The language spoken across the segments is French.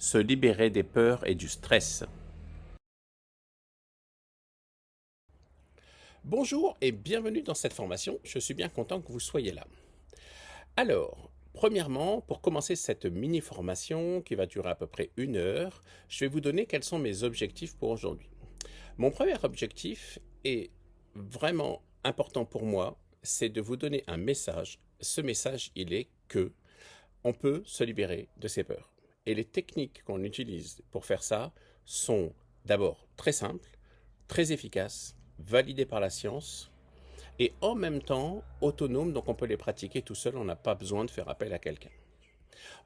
se libérer des peurs et du stress. Bonjour et bienvenue dans cette formation, je suis bien content que vous soyez là. Alors, premièrement, pour commencer cette mini-formation qui va durer à peu près 1 heure, je vais vous donner quels sont mes objectifs pour aujourd'hui. Mon premier objectif est vraiment important pour moi, c'est de vous donner un message. Ce message, il est que on peut se libérer de ses peurs. Et les techniques qu'on utilise pour faire ça sont d'abord très simples, très efficaces, validées par la science et en même temps autonomes, donc on peut les pratiquer tout seul, on n'a pas besoin de faire appel à quelqu'un.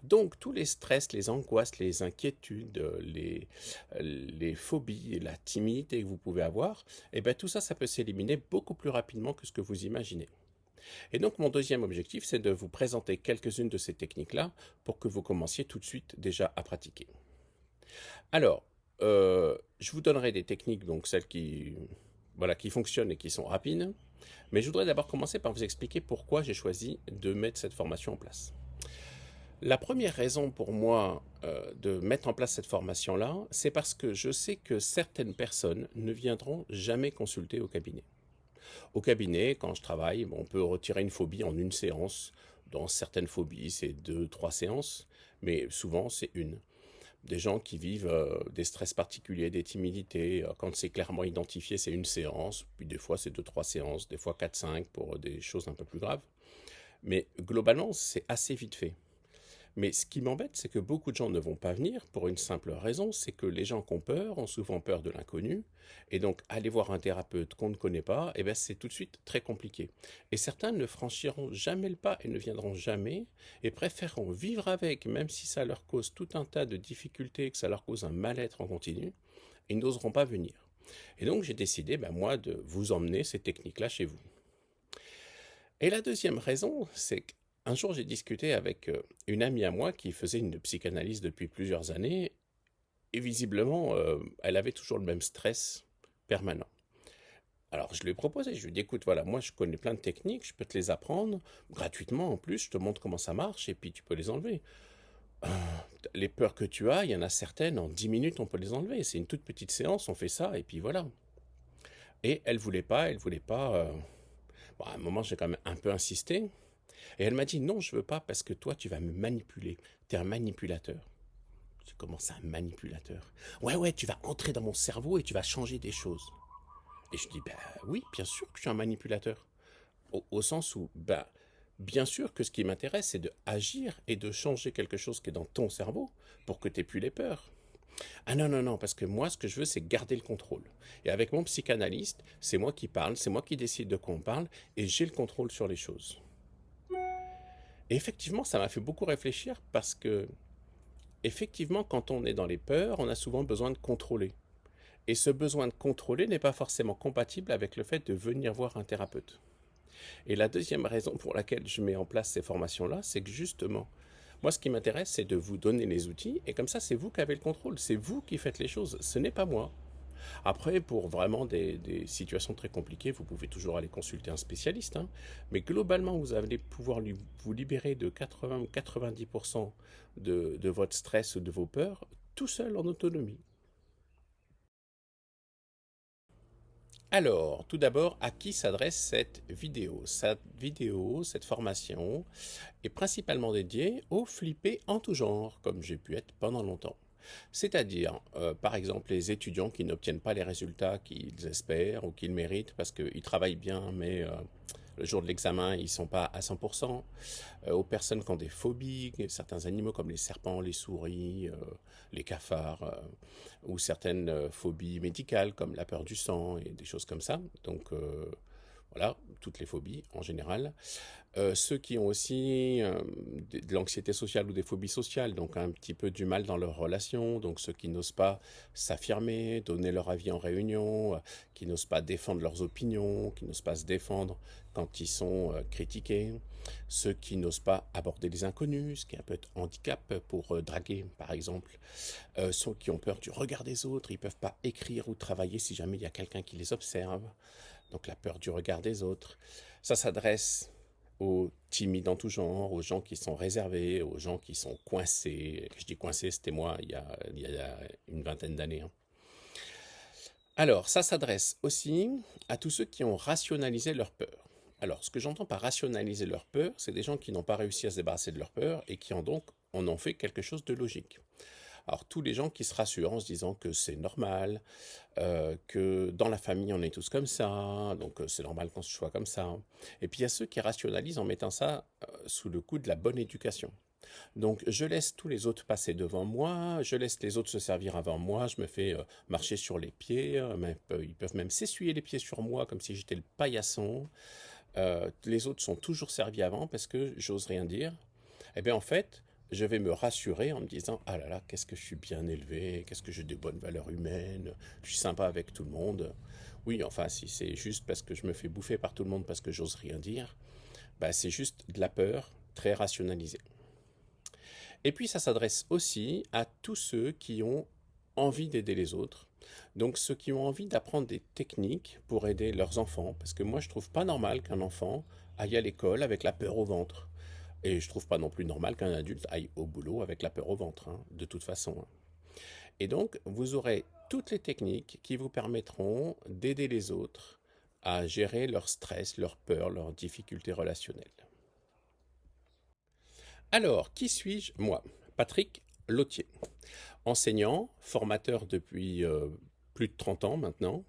Donc tous les stress, les angoisses, les inquiétudes, les phobies, la timidité que vous pouvez avoir, et bien tout ça, ça peut s'éliminer beaucoup plus rapidement que ce que vous imaginez. Et donc mon deuxième objectif, c'est de vous présenter quelques-unes de ces techniques-là pour que vous commenciez tout de suite déjà à pratiquer. Alors, je vous donnerai des techniques, donc celles qui fonctionnent et qui sont rapides, mais je voudrais d'abord commencer par vous expliquer pourquoi j'ai choisi de mettre cette formation en place. La première raison pour moi de mettre en place cette formation-là, c'est parce que je sais que certaines personnes ne viendront jamais consulter au cabinet. Au cabinet, quand je travaille, on peut retirer une phobie en une séance. Dans certaines phobies, c'est 2, 3 séances, mais souvent c'est une. Des gens qui vivent des stress particuliers, des timidités, quand c'est clairement identifié, c'est une séance, puis des fois c'est 2, 3 séances, des fois 4, 5 pour des choses un peu plus graves. Mais globalement, c'est assez vite fait. Mais ce qui m'embête, c'est que beaucoup de gens ne vont pas venir pour une simple raison, c'est que les gens qui ont peur ont souvent peur de l'inconnu, et donc aller voir un thérapeute qu'on ne connaît pas, eh ben c'est tout de suite très compliqué. Et certains ne franchiront jamais le pas et ne viendront jamais, et préféreront vivre avec, même si ça leur cause tout un tas de difficultés, que ça leur cause un mal-être en continu, et n'oseront pas venir. Et donc j'ai décidé, moi, de vous emmener ces techniques-là chez vous. Et la deuxième raison, c'est qu'un jour j'ai discuté avec une amie à moi qui faisait une psychanalyse depuis plusieurs années, et visiblement, elle avait toujours le même stress permanent. Alors je lui ai proposé, je lui ai dit, écoute, voilà, moi je connais plein de techniques, je peux te les apprendre, gratuitement en plus, je te montre comment ça marche, et puis tu peux les enlever. Euh, les peurs que tu as, il y en a certaines, en 10 minutes on peut les enlever, c'est une toute petite séance, on fait ça, et puis voilà. Et elle voulait pas... Bon, à un moment j'ai quand même un peu insisté, et elle m'a dit non, je veux pas parce que toi, tu vas me manipuler. Tu es un manipulateur. Je dis, comment ça, un manipulateur? Ouais, ouais, tu vas entrer dans mon cerveau et tu vas changer des choses. Et je dis, bah oui, bien sûr que je suis un manipulateur. Au sens où, bien sûr que ce qui m'intéresse, c'est de agir et de changer quelque chose qui est dans ton cerveau pour que tu n'aies plus les peurs. Ah non, non, non, parce que moi, ce que je veux, c'est garder le contrôle. Et avec mon psychanalyste, c'est moi qui parle, c'est moi qui décide de quoi on parle, et j'ai le contrôle sur les choses. Et effectivement, ça m'a fait beaucoup réfléchir parce que, effectivement, quand on est dans les peurs, on a souvent besoin de contrôler. Et ce besoin de contrôler n'est pas forcément compatible avec le fait de venir voir un thérapeute. Et la deuxième raison pour laquelle je mets en place ces formations-là, c'est que justement, moi, ce qui m'intéresse, c'est de vous donner les outils, et comme ça, c'est vous qui avez le contrôle, c'est vous qui faites les choses, ce n'est pas moi. Après, pour vraiment des situations très compliquées, vous pouvez toujours aller consulter un spécialiste, hein. Mais globalement, vous allez pouvoir vous libérer de 80 ou 90% de votre stress ou de vos peurs tout seul en autonomie. Alors, tout d'abord, à qui s'adresse cette vidéo? Cette vidéo, cette formation, est principalement dédiée aux flippés en tout genre, comme j'ai pu être pendant longtemps. C'est-à-dire, par exemple, les étudiants qui n'obtiennent pas les résultats qu'ils espèrent ou qu'ils méritent parce qu'ils travaillent bien, mais le jour de l'examen, ils ne sont pas à 100%. Aux personnes qui ont des phobies, certains animaux comme les serpents, les souris, les cafards, ou certaines phobies médicales comme la peur du sang et des choses comme ça. Donc voilà, toutes les phobies en général. Ceux qui ont aussi de l'anxiété sociale ou des phobies sociales, donc un petit peu du mal dans leurs relations, donc ceux qui n'osent pas s'affirmer, donner leur avis en réunion, qui n'osent pas défendre leurs opinions, qui n'osent pas se défendre quand ils sont critiqués, ceux qui n'osent pas aborder les inconnus, ce qui est un peu de handicap pour draguer par exemple, ceux qui ont peur du regard des autres, ils ne peuvent pas écrire ou travailler si jamais il y a quelqu'un qui les observe, donc la peur du regard des autres. Ça s'adresse aux timides en tout genre, aux gens qui sont réservés, aux gens qui sont coincés. Je dis coincés, c'était moi il y a une vingtaine d'années, hein. Alors, ça s'adresse aussi à tous ceux qui ont rationalisé leur peur. Alors, ce que j'entends par rationaliser leur peur, c'est des gens qui n'ont pas réussi à se débarrasser de leur peur et qui en ont fait quelque chose de logique. Alors, tous les gens qui se rassurent en se disant que c'est normal, que dans la famille on est tous comme ça, donc c'est normal qu'on se soit comme ça. Et puis il y a ceux qui rationalisent en mettant ça sous le coup de la bonne éducation. Donc je laisse tous les autres passer devant moi, je laisse les autres se servir avant moi, je me fais marcher sur les pieds, ils peuvent même s'essuyer les pieds sur moi comme si j'étais le paillasson. Les autres sont toujours servis avant parce que j'ose rien dire. Eh bien en fait, je vais me rassurer en me disant ah là là, qu'est-ce que je suis bien élevé, qu'est-ce que j'ai de bonnes valeurs humaines, je suis sympa avec tout le monde. Oui, enfin, si c'est juste parce que je me fais bouffer par tout le monde parce que j'ose rien dire, bah, c'est juste de la peur très rationalisée. Et puis ça s'adresse aussi à tous ceux qui ont envie d'aider les autres. Donc ceux qui ont envie d'apprendre des techniques pour aider leurs enfants, parce que moi je trouve pas normal qu'un enfant aille à l'école avec la peur au ventre. Et je trouve pas non plus normal qu'un adulte aille au boulot avec la peur au ventre, hein, de toute façon, hein. Et donc vous aurez toutes les techniques qui vous permettront d'aider les autres à gérer leur stress, leur peur, leurs difficultés relationnelles. Alors, qui suis-je? Moi, Patrick Lotier, enseignant, formateur depuis plus de 30 ans maintenant,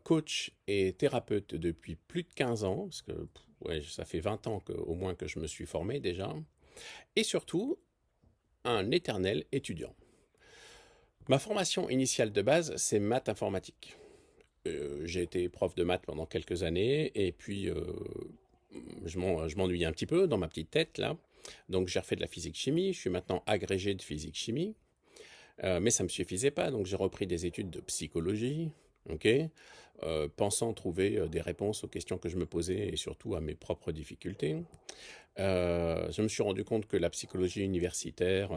coach et thérapeute depuis plus de 15 ans, parce que ouais, ça fait 20 ans au moins que je me suis formé déjà, et surtout un éternel étudiant. Ma formation initiale de base, c'est maths informatique. J'ai été prof de maths pendant quelques années, et puis je m'ennuyais un petit peu dans ma petite tête là. Donc j'ai refait de la physique-chimie, je suis maintenant agrégé de physique-chimie, mais ça ne me suffisait pas, donc j'ai repris des études de psychologie, ok, pensant trouver des réponses aux questions que je me posais et surtout à mes propres difficultés. Je me suis rendu compte que la psychologie universitaire,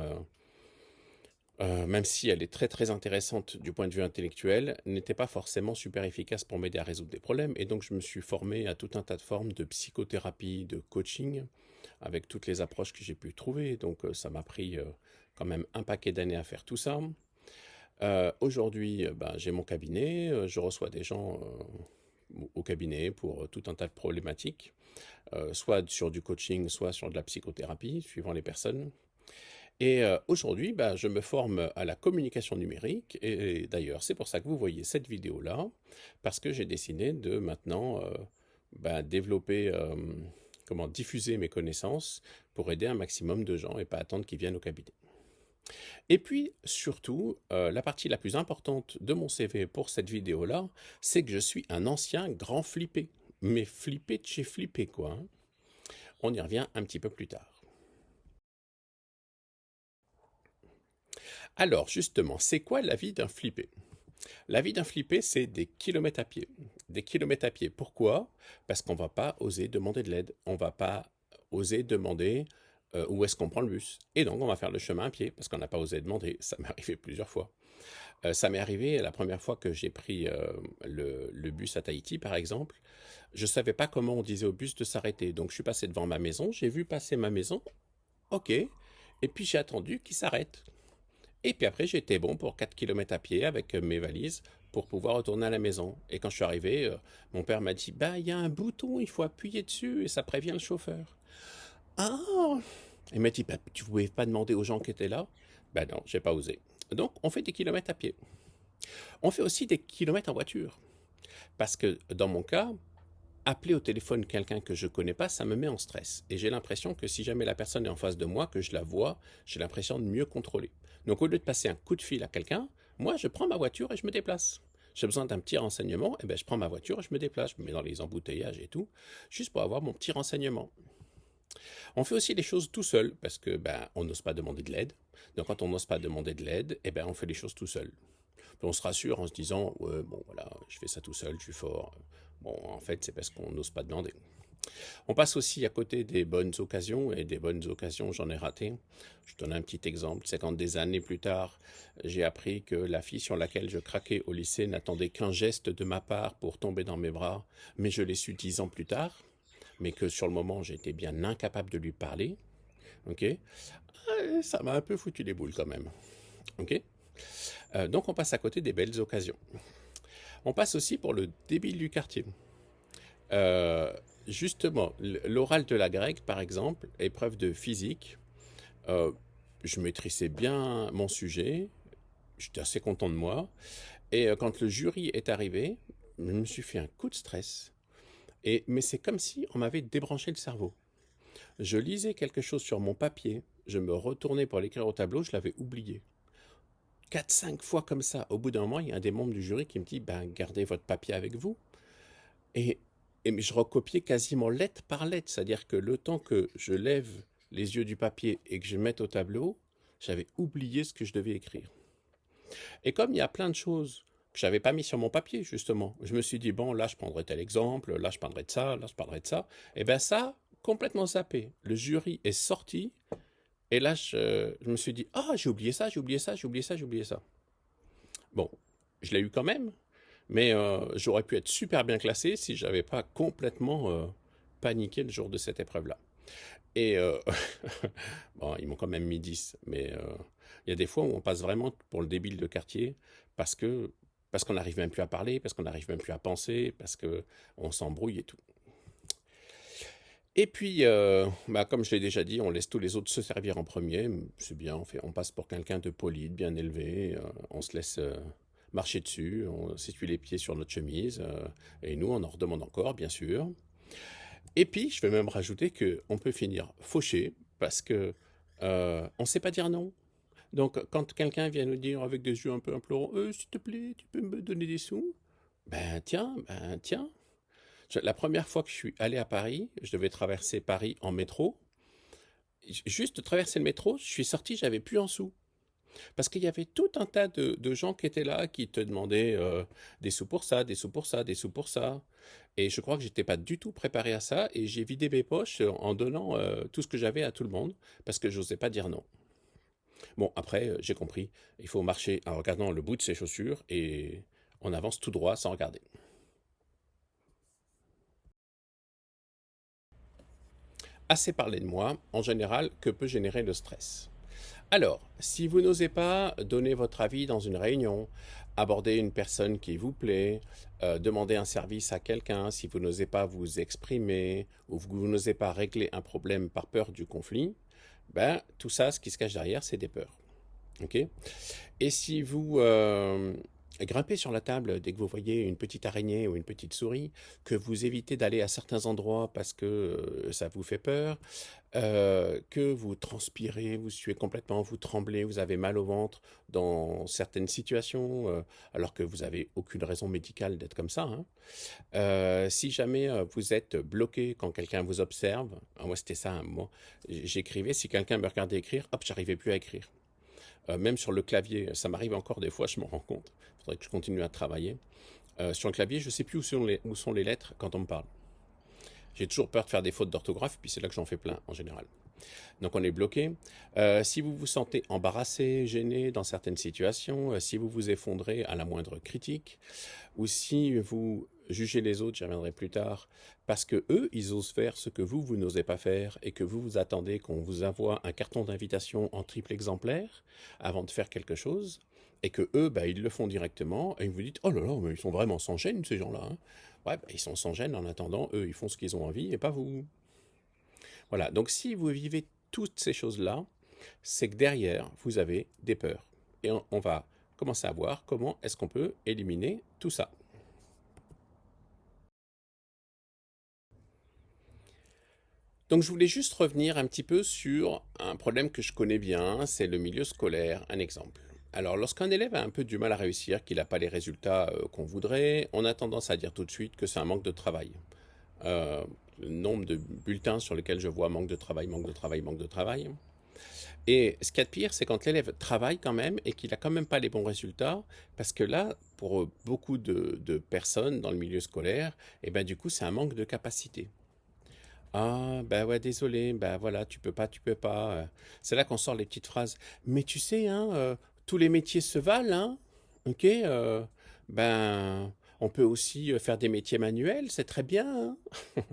même si elle est très très intéressante du point de vue intellectuel, n'était pas forcément super efficace pour m'aider à résoudre des problèmes. Et donc je me suis formé à tout un tas de formes de psychothérapie, de coaching, avec toutes les approches que j'ai pu trouver. Donc ça m'a pris quand même un paquet d'années à faire tout ça. Aujourd'hui, ben, j'ai mon cabinet, je reçois des gens au cabinet pour tout un tas de problématiques, soit sur du coaching, soit sur de la psychothérapie, suivant les personnes. Et aujourd'hui, bah, je me forme à la communication numérique et d'ailleurs, c'est pour ça que vous voyez cette vidéo-là, parce que j'ai décidé de maintenant bah, développer, comment diffuser mes connaissances pour aider un maximum de gens et pas attendre qu'ils viennent au cabinet. Et puis, surtout, la partie la plus importante de mon CV pour cette vidéo-là, c'est que je suis un ancien grand flippé. Mais flippé de chez flippé, quoi, hein. On y revient un petit peu plus tard. Alors, justement, c'est quoi la vie d'un flippé? La vie d'un flippé, c'est des kilomètres à pied. Des kilomètres à pied. Pourquoi? Parce qu'on ne va pas oser demander de l'aide. On ne va pas oser demander où est-ce qu'on prend le bus. Et donc, on va faire le chemin à pied parce qu'on n'a pas osé demander. Ça m'est arrivé plusieurs fois. Ça m'est arrivé la première fois que j'ai pris le bus à Tahiti, par exemple. Je ne savais pas comment on disait au bus de s'arrêter. Donc, je suis passé devant ma maison. J'ai vu passer ma maison. OK. Et puis, j'ai attendu qu'il s'arrête. Et puis après, j'étais bon pour 4 kilomètres à pied avec mes valises pour pouvoir retourner à la maison. Et quand je suis arrivé, mon père m'a dit, bah, il y a un bouton, il faut appuyer dessus et ça prévient le chauffeur. Ah! Il m'a dit, bah, tu ne pouvais pas demander aux gens qui étaient là? Ben non, j'ai pas osé. Donc, on fait des kilomètres à pied. On fait aussi des kilomètres en voiture. Parce que dans mon cas, appeler au téléphone quelqu'un que je connais pas, ça me met en stress. Et j'ai l'impression que si jamais la personne est en face de moi, que je la vois, j'ai l'impression de mieux contrôler. Donc au lieu de passer un coup de fil à quelqu'un, moi je prends ma voiture et je me déplace. J'ai besoin d'un petit renseignement, et ben je prends ma voiture et je me déplace. Je me mets dans les embouteillages et tout, juste pour avoir mon petit renseignement. On fait aussi les choses tout seul, parce que ben on n'ose pas demander de l'aide. Donc quand on n'ose pas demander de l'aide, et ben on fait les choses tout seul. Puis on se rassure en se disant, ouais, bon voilà, je fais ça tout seul, je suis fort. Bon, en fait, c'est parce qu'on n'ose pas demander. On passe aussi à côté des bonnes occasions, et des bonnes occasions, j'en ai raté. Je donne un petit exemple, c'est quand des années plus tard, j'ai appris que la fille sur laquelle je craquais au lycée n'attendait qu'un geste de ma part pour tomber dans mes bras, mais je l'ai su 10 ans plus tard. mais que sur le moment, j'étais bien incapable de lui parler, ok, ça m'a un peu foutu les boules quand même, ok. Donc on passe à côté des belles occasions. On passe aussi pour le débile du quartier. Euh, Justement, l'oral de la grecque, par exemple, épreuve de physique, euh, je maîtrisais bien mon sujet, j'étais assez content de moi, et quand le jury est arrivé, je me suis fait un coup de stress. Mais c'est comme si on m'avait débranché le cerveau. Je lisais quelque chose sur mon papier, je me retournais pour l'écrire au tableau, je l'avais oublié. 4, 5 fois comme ça. Au bout d'un moment, il y a un des membres du jury qui me dit ben, gardez votre papier avec vous. Et, et je recopiais quasiment lettre par lettre. C'est-à-dire que le temps que je lève les yeux du papier et que je mette au tableau, j'avais oublié ce que je devais écrire. Et comme il y a plein de choses que j'avais pas mis sur mon papier, justement, je me suis dit, bon, là, je prendrai tel exemple, là, je parlerai de ça, là, je parlerai de ça. Et bien ça, complètement zappé. Le jury est sorti, et là, je me suis dit, ah, j'ai oublié ça, j'ai oublié ça, j'ai oublié ça, j'ai oublié ça. Bon, je l'ai eu quand même, mais j'aurais pu être super bien classé si j'avais pas complètement paniqué le jour de cette épreuve-là. Et bon, ils m'ont quand même mis 10, mais il y a des fois où on passe vraiment pour le débile de quartier parce que parce qu'on n'arrive même plus à parler, parce qu'on n'arrive même plus à penser, parce que on s'embrouille et tout. Et puis, bah, comme je l'ai déjà dit, on laisse tous les autres se servir en premier. C'est bien, on passe pour quelqu'un de poli, de bien élevé. On se laisse marcher dessus, on s'essuie les pieds sur notre chemise. Et nous, on en redemande encore, bien sûr. Et puis, je vais même rajouter qu'on peut finir fauché parce que on ne sait pas dire non. Donc, quand quelqu'un vient nous dire avec des yeux un peu implorants, s'il te plaît, tu peux me donner des sous? Ben tiens. La première fois que je suis allé à Paris, je devais traverser Paris en métro. Juste traverser le métro, je suis sorti, j'avais plus un sou. Parce qu'il y avait tout un tas de gens qui étaient là, qui te demandaient des sous pour ça, des sous pour ça, des sous pour ça. Et je crois que j'étais pas du tout préparé à ça, et j'ai vidé mes poches en donnant tout ce que j'avais à tout le monde, parce que j'osais pas dire non. Bon, après, j'ai compris, il faut marcher en regardant le bout de ses chaussures, et on avance tout droit sans regarder. Assez parlé de moi, en général, que peut générer le stress? Alors, si vous n'osez pas donner votre avis dans une réunion, aborder une personne qui vous plaît, demander un service à quelqu'un, si vous n'osez pas vous exprimer ou vous n'osez pas régler un problème par peur du conflit, ben tout ça, ce qui se cache derrière, c'est des peurs. Ok. Et si vous grimpez sur la table dès que vous voyez une petite araignée ou une petite souris, que vous évitez d'aller à certains endroits parce que ça vous fait peur, que vous transpirez, vous suez complètement, vous tremblez, vous avez mal au ventre dans certaines situations, alors que vous n'avez aucune raison médicale d'être comme ça, hein. Si jamais vous êtes bloqué quand quelqu'un vous observe, moi c'était ça, hein, moi j'écrivais, si quelqu'un me regardait écrire, hop, j'arrivais plus à écrire. Même sur le clavier, ça m'arrive encore des fois, je m'en rends compte. Il faudrait que je continue à travailler. Sur le clavier, je ne sais plus où sont les lettres quand on me parle. J'ai toujours peur de faire des fautes d'orthographe, puis c'est là que j'en fais plein en général. Donc on est bloqué. Si vous vous sentez embarrassé, gêné dans certaines situations, si vous vous effondrez à la moindre critique, ou si vous jugez les autres, j'y reviendrai plus tard, parce que eux, ils osent faire ce que vous n'osez pas faire, et que vous attendez qu'on vous envoie un carton d'invitation en triple exemplaire avant de faire quelque chose, et que eux, bah, ils le font directement, et vous dites, oh là là, mais ils sont vraiment sans gêne, ces gens-là, hein. Ouais, bah, ils sont sans gêne en attendant, eux, ils font ce qu'ils ont envie, et pas vous. Voilà, donc si vous vivez toutes ces choses-là, c'est que derrière, vous avez des peurs. Et on va commencer à voir comment est-ce qu'on peut éliminer tout ça. Donc je voulais juste revenir un petit peu sur un problème que je connais bien, c'est le milieu scolaire. Un exemple. Alors lorsqu'un élève a un peu du mal à réussir, qu'il n'a pas les résultats qu'on voudrait, on a tendance à dire tout de suite que c'est un manque de travail. Euh, le nombre de bulletins sur lesquels je vois manque de travail, manque de travail, manque de travail. Et ce qu'il y a de pire, c'est quand l'élève travaille quand même et qu'il n'a quand même pas les bons résultats, parce que là, pour beaucoup de personnes dans le milieu scolaire, et ben du coup, c'est un manque de capacité. Ah, bah ouais, désolé, bah voilà, tu peux pas, tu peux pas. C'est là qu'on sort les petites phrases. Mais tu sais, hein, tous les métiers se valent, hein, ok? Ben, On peut aussi faire des métiers manuels, c'est très bien, hein.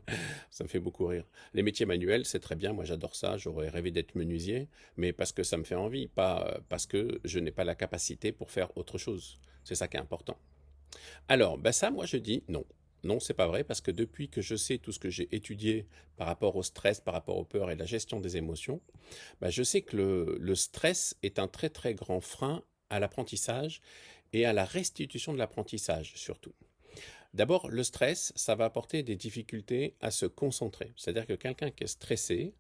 Ça me fait beaucoup rire. Les métiers manuels, c'est très bien, moi j'adore ça, j'aurais rêvé d'être menuisier, mais parce que ça me fait envie, pas parce que je n'ai pas la capacité pour faire autre chose. C'est ça qui est important. Alors, bah ça, moi je dis non. Non, c'est pas vrai, parce que depuis que je sais tout ce que j'ai étudié par rapport au stress, par rapport aux peurs et la gestion des émotions, bah, je sais que le stress est un très très grand frein à l'apprentissage et à la restitution de l'apprentissage surtout. D'abord, le stress, ça va apporter des difficultés à se concentrer. C'est-à-dire que quelqu'un qui est stressé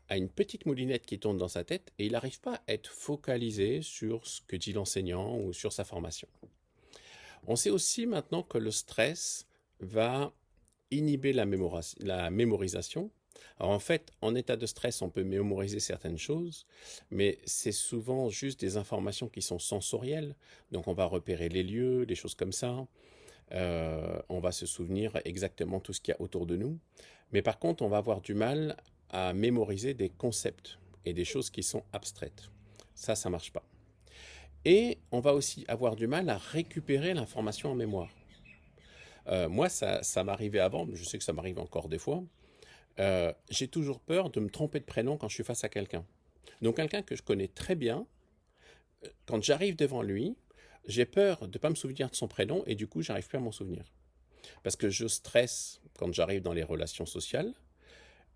a une petite moulinette qui tourne dans sa tête et il n'arrive pas à être focalisé sur ce que dit l'enseignant ou sur sa formation. On sait aussi maintenant que le stress va inhiber la mémorisation. Alors en fait, en état de stress, on peut mémoriser certaines choses, mais c'est souvent juste des informations qui sont sensorielles. Donc on va repérer les lieux, des choses comme ça. On va se souvenir exactement tout ce qu'il y a autour de nous. Mais par contre, on va avoir du mal à mémoriser des concepts et des choses qui sont abstraites. Ça marche pas. Et on va aussi avoir du mal à récupérer l'information en mémoire. Moi, ça m'arrivait avant, je sais que ça m'arrive encore des fois. J'ai toujours peur de me tromper de prénom quand je suis face à quelqu'un. Donc quelqu'un que je connais très bien, quand j'arrive devant lui, j'ai peur de ne pas me souvenir de son prénom et du coup, j'arrive plus à m'en souvenir. Parce que je stresse quand j'arrive dans les relations sociales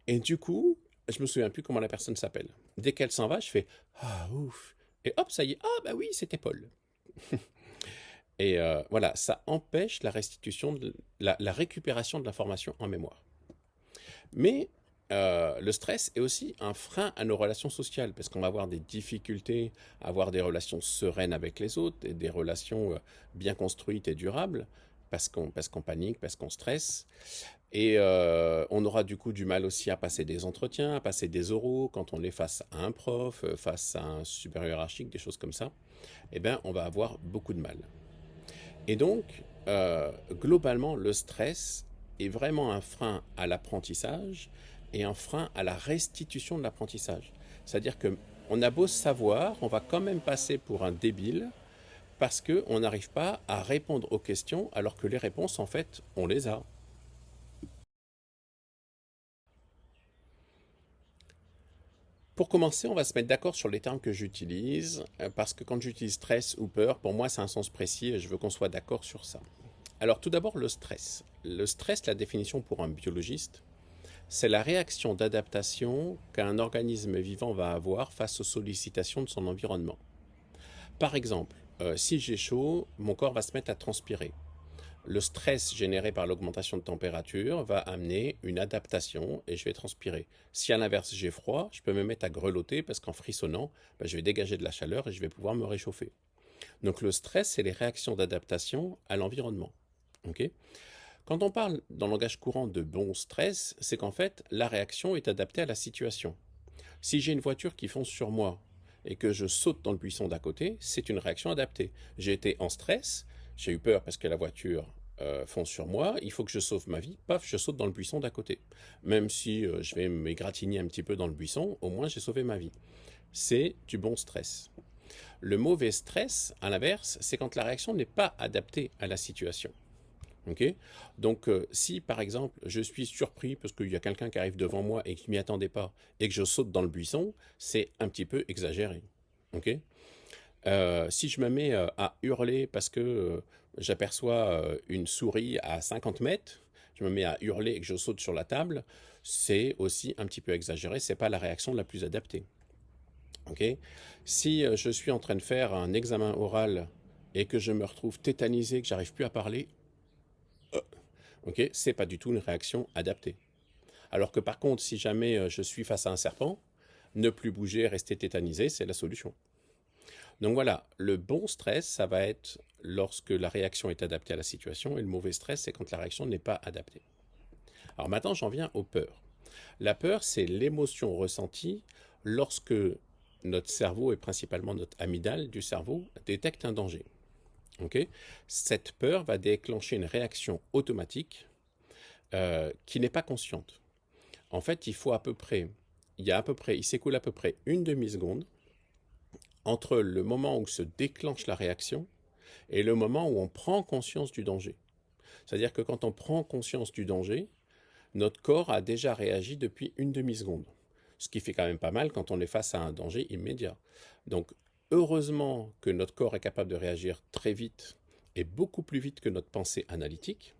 et du coup, je me souviens plus comment la personne s'appelle. Dès qu'elle s'en va, je fais ah ouf et hop, ça y est, ah bah oui, c'était Paul. Et voilà, ça empêche la restitution, la récupération de l'information en mémoire. Mais le stress est aussi un frein à nos relations sociales, parce qu'on va avoir des difficultés à avoir des relations sereines avec les autres, et des relations bien construites et durables, parce qu'on panique, parce qu'on stresse. Et on aura du coup du mal aussi à passer des entretiens, à passer des oraux, quand on est face à un prof, face à un supérieur hiérarchique, des choses comme ça. Eh bien, on va avoir beaucoup de mal. Et donc, globalement, le stress est vraiment un frein à l'apprentissage et un frein à la restitution de l'apprentissage. C'est-à-dire que on a beau savoir, on va quand même passer pour un débile parce qu'on n'arrive pas à répondre aux questions alors que les réponses, en fait, on les a. Pour commencer, on va se mettre d'accord sur les termes que j'utilise, parce que quand j'utilise stress ou peur, pour moi, c'est un sens précis et je veux qu'on soit d'accord sur ça. Alors tout d'abord, le stress. Le stress, la définition pour un biologiste, c'est la réaction d'adaptation qu'un organisme vivant va avoir face aux sollicitations de son environnement. Par exemple, si j'ai chaud, mon corps va se mettre à transpirer. Le stress généré par l'augmentation de température va amener une adaptation et je vais transpirer. Si à l'inverse j'ai froid, je peux me mettre à grelotter parce qu'en frissonnant, je vais dégager de la chaleur et je vais pouvoir me réchauffer. Donc le stress, c'est les réactions d'adaptation à l'environnement. Ok. Quand on parle dans le langage courant de bon stress, c'est qu'en fait, la réaction est adaptée à la situation. Si j'ai une voiture qui fonce sur moi et que je saute dans le buisson d'à côté, c'est une réaction adaptée. J'ai été en stress, j'ai eu peur parce que la voiture fonce sur moi, il faut que je sauve ma vie, paf, je saute dans le buisson d'à côté. Même si je vais m'égratigner un petit peu dans le buisson, au moins j'ai sauvé ma vie. C'est du bon stress. Le mauvais stress, à l'inverse, c'est quand la réaction n'est pas adaptée à la situation. Ok. Donc, si par exemple je suis surpris parce qu'il y a quelqu'un qui arrive devant moi et qui ne m'y attendait pas et que je saute dans le buisson, c'est un petit peu exagéré. Ok. Si je me mets à hurler parce que j'aperçois une souris à 50 mètres, je me mets à hurler et que je saute sur la table, c'est aussi un petit peu exagéré, c'est pas la réaction la plus adaptée. Ok. Si je suis en train de faire un examen oral et que je me retrouve tétanisé, que j'arrive plus à parler, ok, c'est pas du tout une réaction adaptée. Alors que par contre, si jamais je suis face à un serpent, ne plus bouger, rester tétanisé, c'est la solution. Donc voilà, le bon stress, ça va être lorsque la réaction est adaptée à la situation, et le mauvais stress, c'est quand la réaction n'est pas adaptée. Alors maintenant, j'en viens aux peurs. La peur, c'est l'émotion ressentie lorsque notre cerveau, et principalement notre amygdale du cerveau, détecte un danger. Okay. Cette peur va déclencher une réaction automatique qui n'est pas consciente. En fait, il s'écoule à peu près une demi-seconde entre le moment où se déclenche la réaction et le moment où on prend conscience du danger. C'est-à-dire que quand on prend conscience du danger, notre corps a déjà réagi depuis une demi-seconde. Ce qui fait quand même pas mal quand on est face à un danger immédiat. Donc, heureusement que notre corps est capable de réagir très vite et beaucoup plus vite que notre pensée analytique.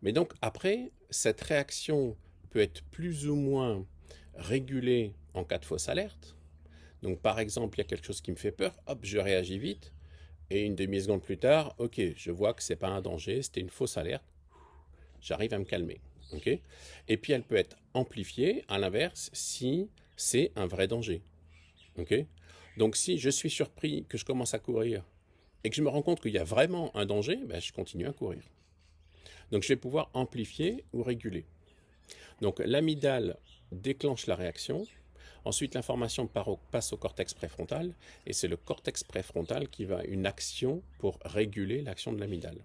Mais donc, après, cette réaction peut être plus ou moins régulée en cas de fausse alerte. Donc, par exemple, il y a quelque chose qui me fait peur, hop, je réagis vite. Et une demi-seconde plus tard, ok, je vois que c'est pas un danger, c'était une fausse alerte. J'arrive à me calmer. Okay, et puis elle peut être amplifiée, à l'inverse, si c'est un vrai danger. Okay, donc si je suis surpris, que je commence à courir, et que je me rends compte qu'il y a vraiment un danger, ben, je continue à courir. Donc je vais pouvoir amplifier ou réguler. Donc l'amygdale déclenche la réaction, ensuite l'information passe au cortex préfrontal, et c'est le cortex préfrontal qui va une action pour réguler l'action de l'amygdale.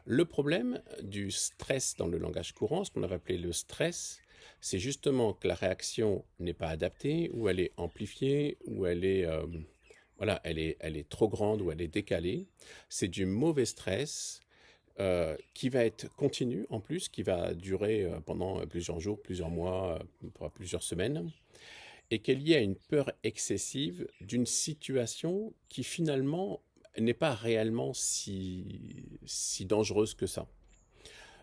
Le problème du stress dans le langage courant, ce qu'on va appeler le stress, c'est justement que la réaction n'est pas adaptée, ou elle est amplifiée, ou elle est, voilà, elle est trop grande, ou elle est décalée. C'est du mauvais stress qui va être continu en plus, qui va durer pendant plusieurs jours, plusieurs mois, plusieurs semaines, et qui est lié à une peur excessive d'une situation qui finalement n'est pas réellement si dangereuse que ça.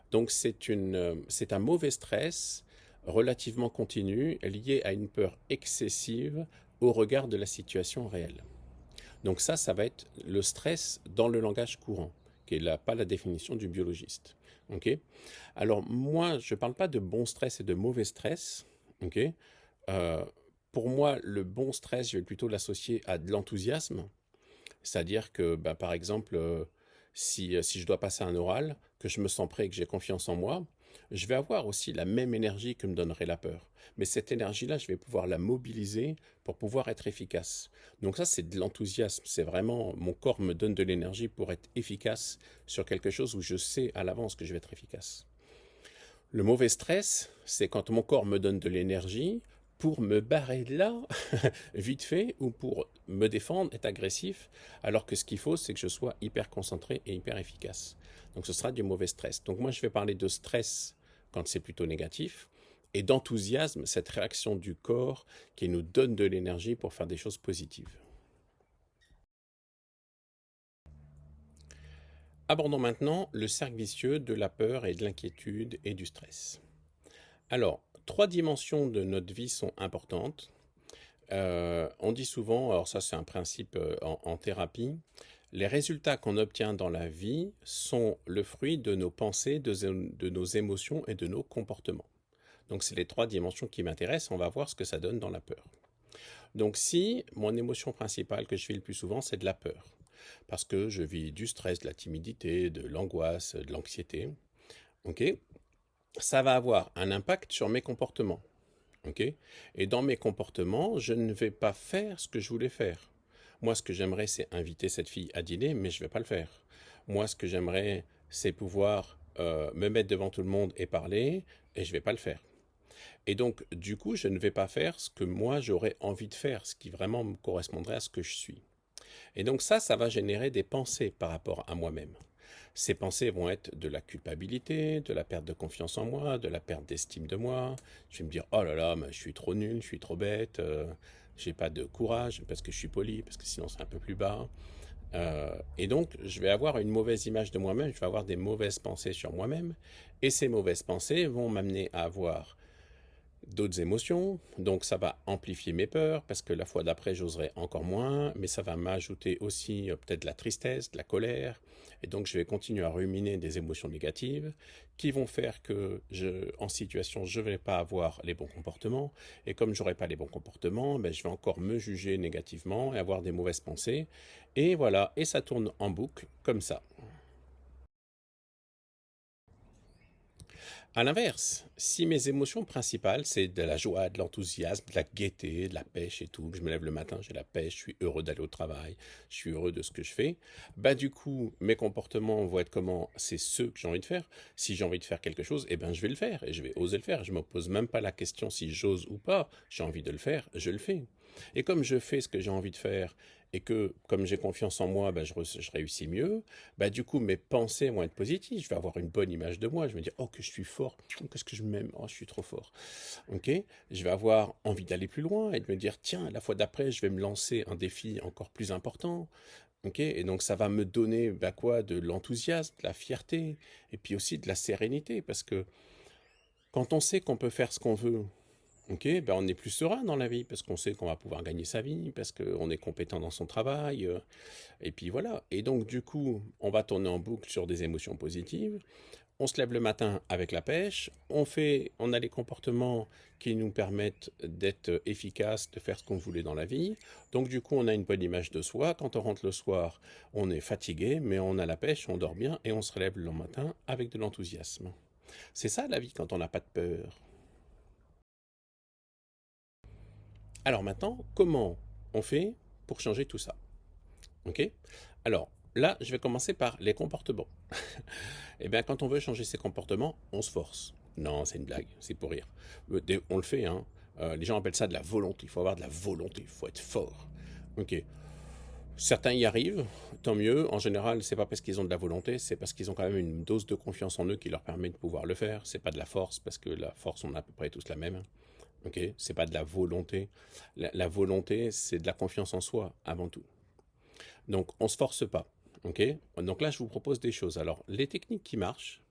Donc c'est un mauvais stress relativement continu lié à une peur excessive au regard de la situation réelle. Donc ça va être le stress dans le langage courant, qui n'est pas la définition du biologiste. Okay, alors moi, je ne parle pas de bon stress et de mauvais stress. Okay, pour moi, le bon stress, je vais plutôt l'associer à de l'enthousiasme. C'est-à-dire que, bah, par exemple, si je dois passer un oral, que je me sens prêt et que j'ai confiance en moi, je vais avoir aussi la même énergie que me donnerait la peur. Mais cette énergie-là, je vais pouvoir la mobiliser pour pouvoir être efficace. Donc ça, c'est de l'enthousiasme. C'est vraiment, mon corps me donne de l'énergie pour être efficace sur quelque chose où je sais à l'avance que je vais être efficace. Le mauvais stress, c'est quand mon corps me donne de l'énergie pour me barrer de là, vite fait, ou pour me défendre, être agressif, alors que ce qu'il faut, c'est que je sois hyper concentré et hyper efficace. Donc ce sera du mauvais stress. Donc moi, je vais parler de stress quand c'est plutôt négatif, et d'enthousiasme, cette réaction du corps qui nous donne de l'énergie pour faire des choses positives. Abordons maintenant le cercle vicieux de la peur et de l'inquiétude et du stress. Alors, 3 dimensions de notre vie sont importantes. On dit souvent, alors ça c'est un principe en thérapie, les résultats qu'on obtient dans la vie sont le fruit de nos pensées, de nos émotions et de nos comportements. Donc c'est les 3 dimensions qui m'intéressent, on va voir ce que ça donne dans la peur. Donc si mon émotion principale que je vis le plus souvent, c'est de la peur, parce que je vis du stress, de la timidité, de l'angoisse, de l'anxiété, ok, ça va avoir un impact sur mes comportements. Okay, et dans mes comportements, je ne vais pas faire ce que je voulais faire. Moi, ce que j'aimerais, c'est inviter cette fille à dîner, mais je ne vais pas le faire. Moi, ce que j'aimerais, c'est pouvoir me mettre devant tout le monde et parler, et je ne vais pas le faire. Et donc, du coup, je ne vais pas faire ce que moi, j'aurais envie de faire, ce qui vraiment me correspondrait à ce que je suis. Et donc ça va générer des pensées par rapport à moi-même. Ces pensées vont être de la culpabilité, de la perte de confiance en moi, de la perte d'estime de moi. Je vais me dire, oh là là, mais je suis trop nul, je suis trop bête, j'ai pas de courage parce que je suis poli, parce que sinon c'est un peu plus bas. Et donc, je vais avoir une mauvaise image de moi-même, je vais avoir des mauvaises pensées sur moi-même, et ces mauvaises pensées vont m'amener à avoir d'autres émotions, donc ça va amplifier mes peurs, parce que la fois d'après, j'oserai encore moins, mais ça va m'ajouter aussi peut-être de la tristesse, de la colère, et donc je vais continuer à ruminer des émotions négatives qui vont faire que en situation, je ne vais pas avoir les bons comportements, et comme je n'aurai pas les bons comportements, ben, je vais encore me juger négativement et avoir des mauvaises pensées, et voilà, et ça tourne en boucle comme ça. À l'inverse, si mes émotions principales, c'est de la joie, de l'enthousiasme, de la gaieté, de la pêche et tout, que je me lève le matin, j'ai la pêche, je suis heureux d'aller au travail, je suis heureux de ce que je fais, bah du coup, mes comportements vont être comment? C'est ceux que j'ai envie de faire. Si j'ai envie de faire quelque chose, eh ben je vais le faire et je vais oser le faire. Je ne me pose même pas la question si j'ose ou pas. J'ai envie de le faire, je le fais. Et comme je fais ce que j'ai envie de faire et que comme j'ai confiance en moi, bah, je réussis mieux, bah, du coup mes pensées vont être positives, je vais avoir une bonne image de moi, je vais me dire oh que je suis fort, qu'est-ce que je m'aime, oh je suis trop fort. Ok, je vais avoir envie d'aller plus loin et de me dire tiens la fois d'après je vais me lancer un défi encore plus important. Ok, et donc ça va me donner bah, quoi, de l'enthousiasme, de la fierté et puis aussi de la sérénité parce que quand on sait qu'on peut faire ce qu'on veut, ok, ben on est plus serein dans la vie parce qu'on sait qu'on va pouvoir gagner sa vie, parce qu'on est compétent dans son travail, et puis voilà. Et donc du coup, on va tourner en boucle sur des émotions positives. On se lève le matin avec la pêche, on a les comportements qui nous permettent d'être efficaces, de faire ce qu'on voulait dans la vie. Donc du coup, on a une bonne image de soi. Quand on rentre le soir, on est fatigué, mais on a la pêche, on dort bien et on se relève le matin avec de l'enthousiasme. C'est ça la vie quand on n'a pas de peur. Alors maintenant, comment on fait pour changer tout ça? Ok. Alors là, je vais commencer par les comportements. Eh bien, quand on veut changer ses comportements, on se force. Non, c'est une blague, c'est pour rire. On le fait, hein. Les gens appellent ça de la volonté. Il faut avoir de la volonté, il faut être fort. Ok. Certains y arrivent, tant mieux. En général, c'est pas parce qu'ils ont de la volonté, c'est parce qu'ils ont quand même une dose de confiance en eux qui leur permet de pouvoir le faire. C'est pas de la force, parce que la force, on a à peu près tous la même. Ok, c'est pas de la volonté. La volonté, c'est de la confiance en soi avant tout. Donc, on se force pas. Ok. Donc là, je vous propose des choses. Alors, les techniques qui marchent,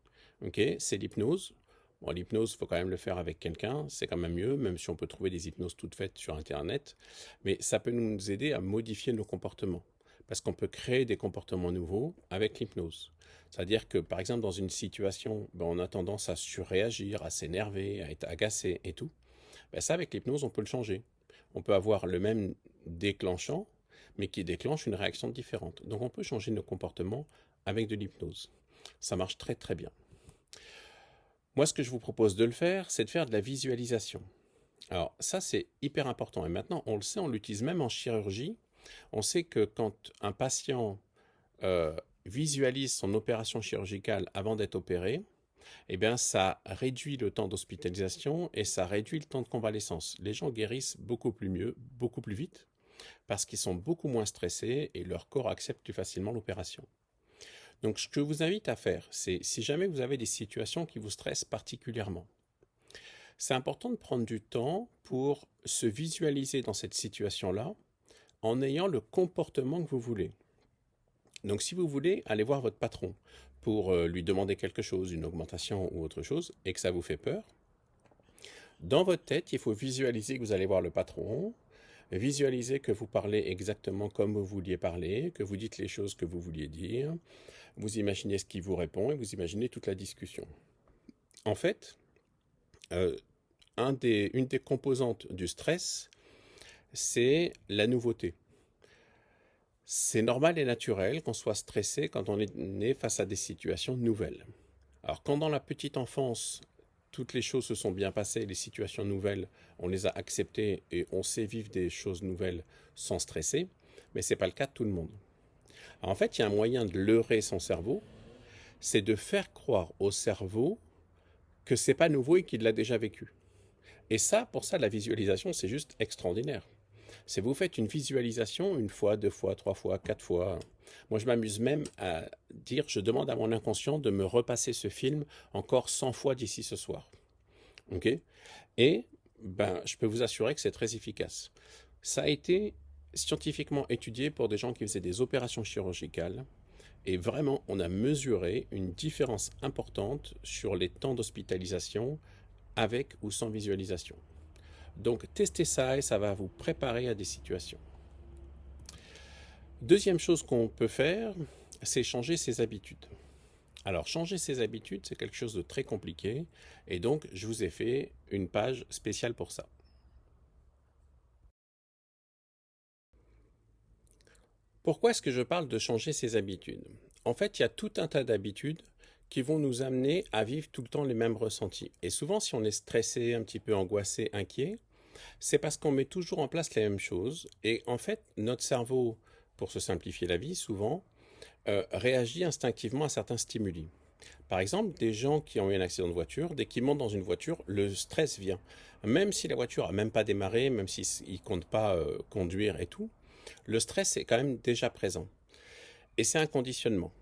ok, c'est l'hypnose. Bon, l'hypnose, il faut quand même le faire avec quelqu'un, c'est quand même mieux, même si on peut trouver des hypnoses toutes faites sur Internet. Mais ça peut nous aider à modifier nos comportements. Parce qu'on peut créer des comportements nouveaux avec l'hypnose. C'est-à-dire que, par exemple, dans une situation, ben, on a tendance à surréagir, à s'énerver, à être agacé et tout. Ben, ça, avec l'hypnose, on peut le changer. On peut avoir le même déclenchant, mais qui déclenche une réaction différente. Donc on peut changer nos comportements avec de l'hypnose. Ça marche très très bien. Moi, ce que je vous propose de le faire, c'est de faire de la visualisation. Alors ça, c'est hyper important. Et maintenant, on le sait, on l'utilise même en chirurgie. On sait que quand un patient visualise son opération chirurgicale avant d'être opéré, eh bien, ça réduit le temps d'hospitalisation et ça réduit le temps de convalescence. Les gens guérissent beaucoup plus mieux, beaucoup plus vite, parce qu'ils sont beaucoup moins stressés et leur corps accepte plus facilement l'opération. Donc, ce que je vous invite à faire, c'est si jamais vous avez des situations qui vous stressent particulièrement, c'est important de prendre du temps pour se visualiser dans cette situation-là en ayant le comportement que vous voulez. Donc, si vous voulez aller voir votre patron pour lui demander quelque chose, une augmentation ou autre chose, et que ça vous fait peur, dans votre tête, il faut visualiser que vous allez voir le patron, visualiser que vous parlez exactement comme vous vouliez parler, que vous dites les choses que vous vouliez dire, vous imaginez ce qui vous répond et vous imaginez toute la discussion. En fait, euh, une des composantes du stress, c'est la nouveauté. C'est normal et naturel qu'on soit stressé quand on est né face à des situations nouvelles. Alors quand dans la petite enfance, toutes les choses se sont bien passées, les situations nouvelles, on les a acceptées et on sait vivre des choses nouvelles sans stresser, mais ce n'est pas le cas de tout le monde. Alors, en fait, il y a un moyen de leurrer son cerveau, c'est de faire croire au cerveau que c'est pas nouveau et qu'il l'a déjà vécu. Et ça, pour ça, la visualisation, c'est juste extraordinaire. C'est vous faites une visualisation une fois, deux fois, trois fois, quatre fois. Moi, je m'amuse même à dire, je demande à mon inconscient de me repasser ce film encore 100 fois d'ici ce soir. Ok. Et ben, je peux vous assurer que c'est très efficace. Ça a été scientifiquement étudié pour des gens qui faisaient des opérations chirurgicales. Et vraiment, on a mesuré une différence importante sur les temps d'hospitalisation avec ou sans visualisation. Donc, testez ça et ça va vous préparer à des situations. Deuxième chose qu'on peut faire, c'est changer ses habitudes. Alors, changer ses habitudes, c'est quelque chose de très compliqué. Et donc, je vous ai fait une page spéciale pour ça. Pourquoi est-ce que je parle de changer ses habitudes? En fait, il y a tout un tas d'habitudes qui vont nous amener à vivre tout le temps les mêmes ressentis. Et souvent, si on est stressé, un petit peu angoissé, inquiet, c'est parce qu'on met toujours en place les mêmes choses. Et en fait, notre cerveau, pour se simplifier la vie, souvent, réagit instinctivement à certains stimuli. Par exemple, des gens qui ont eu un accident de voiture, dès qu'ils montent dans une voiture, le stress vient. Même si la voiture n'a même pas démarré, même s'ils ne comptent pas conduire et tout, Le stress est quand même déjà présent. Et c'est un conditionnement.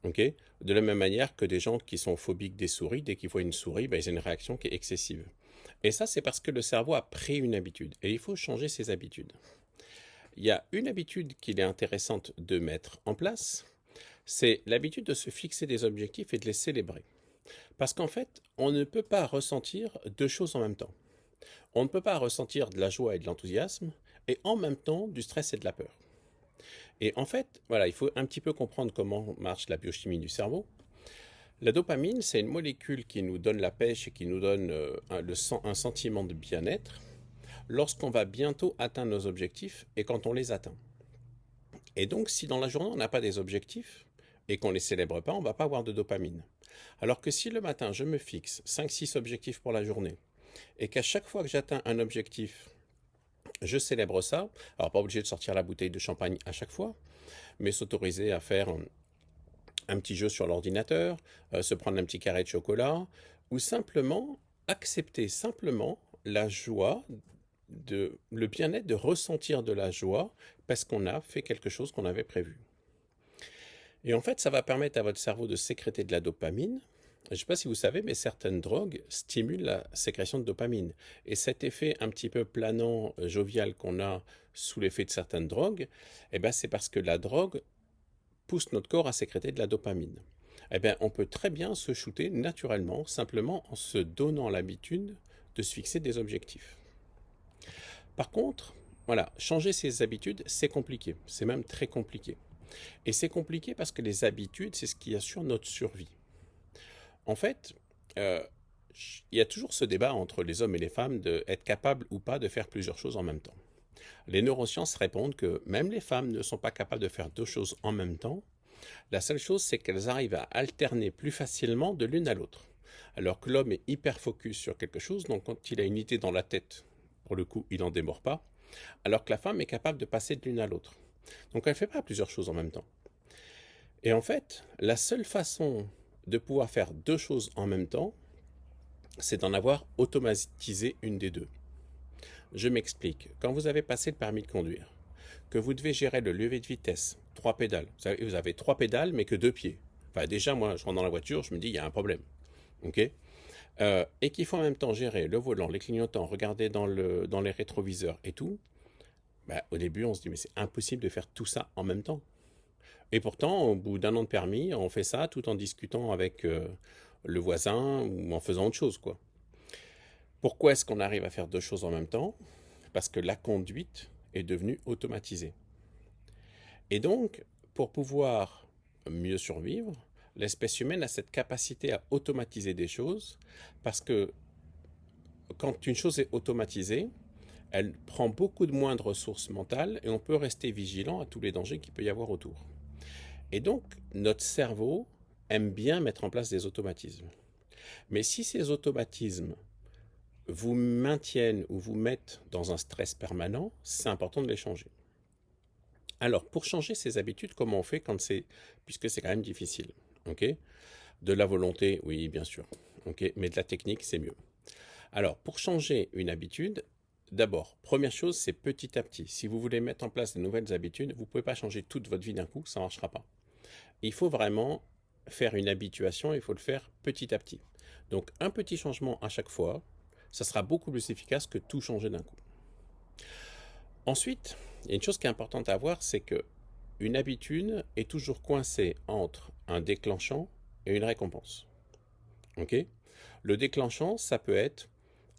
Ok. De la même manière que des gens qui sont phobiques des souris, dès qu'ils voient une souris, ben, ils ont une réaction qui est excessive. Et ça, c'est parce que le cerveau a pris une habitude. Et il faut changer ses habitudes. Il y a une habitude qu'il est intéressante de mettre en place, c'est l'habitude de se fixer des objectifs et de les célébrer. Parce qu'en fait, on ne peut pas ressentir deux choses en même temps. On ne peut pas ressentir de la joie et de l'enthousiasme et en même temps du stress et de la peur. Et en fait, voilà, il faut un petit peu comprendre comment marche la biochimie du cerveau. La dopamine, c'est une molécule qui nous donne la pêche et qui nous donne un sentiment de bien-être lorsqu'on va bientôt atteindre nos objectifs et quand on les atteint. Et donc, si dans la journée, on n'a pas des objectifs et qu'on ne les célèbre pas, on ne va pas avoir de dopamine. Alors que si le matin, je me fixe 5-6 objectifs pour la journée et qu'à chaque fois que j'atteins un objectif, je célèbre ça, alors pas obligé de sortir la bouteille de champagne à chaque fois, mais s'autoriser à faire un petit jeu sur l'ordinateur, se prendre un petit carré de chocolat, ou simplement accepter simplement la joie, le bien-être de ressentir de la joie parce qu'on a fait quelque chose qu'on avait prévu. Et en fait, ça va permettre à votre cerveau de sécréter de la dopamine. Je ne sais pas si vous savez, mais certaines drogues stimulent la sécrétion de dopamine. Et cet effet un petit peu planant, jovial qu'on a sous l'effet de certaines drogues, eh ben, c'est parce que la drogue pousse notre corps à sécréter de la dopamine. Eh bien, on peut très bien se shooter naturellement, simplement en se donnant l'habitude de se fixer des objectifs. Par contre, voilà, changer ses habitudes, c'est compliqué. C'est même très compliqué. Et c'est compliqué parce que les habitudes, c'est ce qui assure notre survie. En fait, euh, il y a toujours ce débat entre les hommes et les femmes d'être capables ou pas de faire plusieurs choses en même temps. Les neurosciences répondent que même les femmes ne sont pas capables de faire deux choses en même temps. La seule chose, c'est qu'elles arrivent à alterner plus facilement de l'une à l'autre. Alors que l'homme est hyper focus sur quelque chose, donc quand il a une idée dans la tête, pour le coup, il n'en démord pas, alors que la femme est capable de passer de l'une à l'autre. Donc elle ne fait pas plusieurs choses en même temps. Et en fait, la seule façon de pouvoir faire deux choses en même temps, c'est d'en avoir automatisé une des deux. Je m'explique. Quand vous avez passé le permis de conduire, que vous devez gérer le lever de vitesse, 3 pédales, vous avez 3 pédales mais que 2 pieds. Enfin déjà, moi, je rentre dans la voiture, je me dis, il y a un problème. Ok. Et qu'il faut en même temps gérer le volant, les clignotants, regarder dans les rétroviseurs et tout, bah, au début, on se dit, mais c'est impossible de faire tout ça en même temps. Et pourtant, au bout d'1 an de permis, on fait ça tout en discutant avec le voisin ou en faisant autre chose, quoi. Pourquoi est-ce qu'on arrive à faire deux choses en même temps? Parce que la conduite est devenue automatisée. Et donc, pour pouvoir mieux survivre, l'espèce humaine a cette capacité à automatiser des choses parce que quand une chose est automatisée, elle prend beaucoup de moins de ressources mentales et on peut rester vigilant à tous les dangers qu'il peut y avoir autour. Et donc, notre cerveau aime bien mettre en place des automatismes. Mais si ces automatismes vous maintiennent ou vous mettent dans un stress permanent, c'est important de les changer. Alors, pour changer ces habitudes, comment on fait puisque c'est quand même difficile, ok? De la volonté, oui, bien sûr, ok, mais de la technique, c'est mieux. Alors, pour changer une habitude, d'abord, première chose, c'est petit à petit. Si vous voulez mettre en place de nouvelles habitudes, vous ne pouvez pas changer toute votre vie d'un coup, ça ne marchera pas. Il faut vraiment faire une habituation, il faut le faire petit à petit. Donc, un petit changement à chaque fois, ça sera beaucoup plus efficace que tout changer d'un coup. Ensuite, il y a une chose qui est importante à voir, c'est que une habitude est toujours coincée entre un déclenchant et une récompense. Ok? Le déclenchant, ça peut être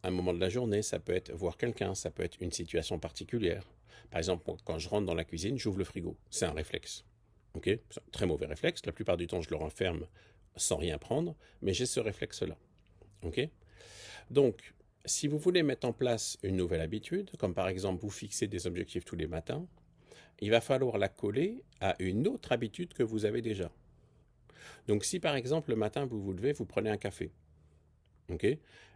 un moment de la journée, ça peut être voir quelqu'un, ça peut être une situation particulière. Par exemple, quand je rentre dans la cuisine, j'ouvre le frigo. C'est un réflexe. Ok? C'est un très mauvais réflexe. La plupart du temps, je le referme sans rien prendre, mais j'ai ce réflexe-là. Ok? Donc, si vous voulez mettre en place une nouvelle habitude, comme par exemple vous fixer des objectifs tous les matins, il va falloir la coller à une autre habitude que vous avez déjà. Donc si par exemple le matin vous vous levez, vous prenez un café, ok?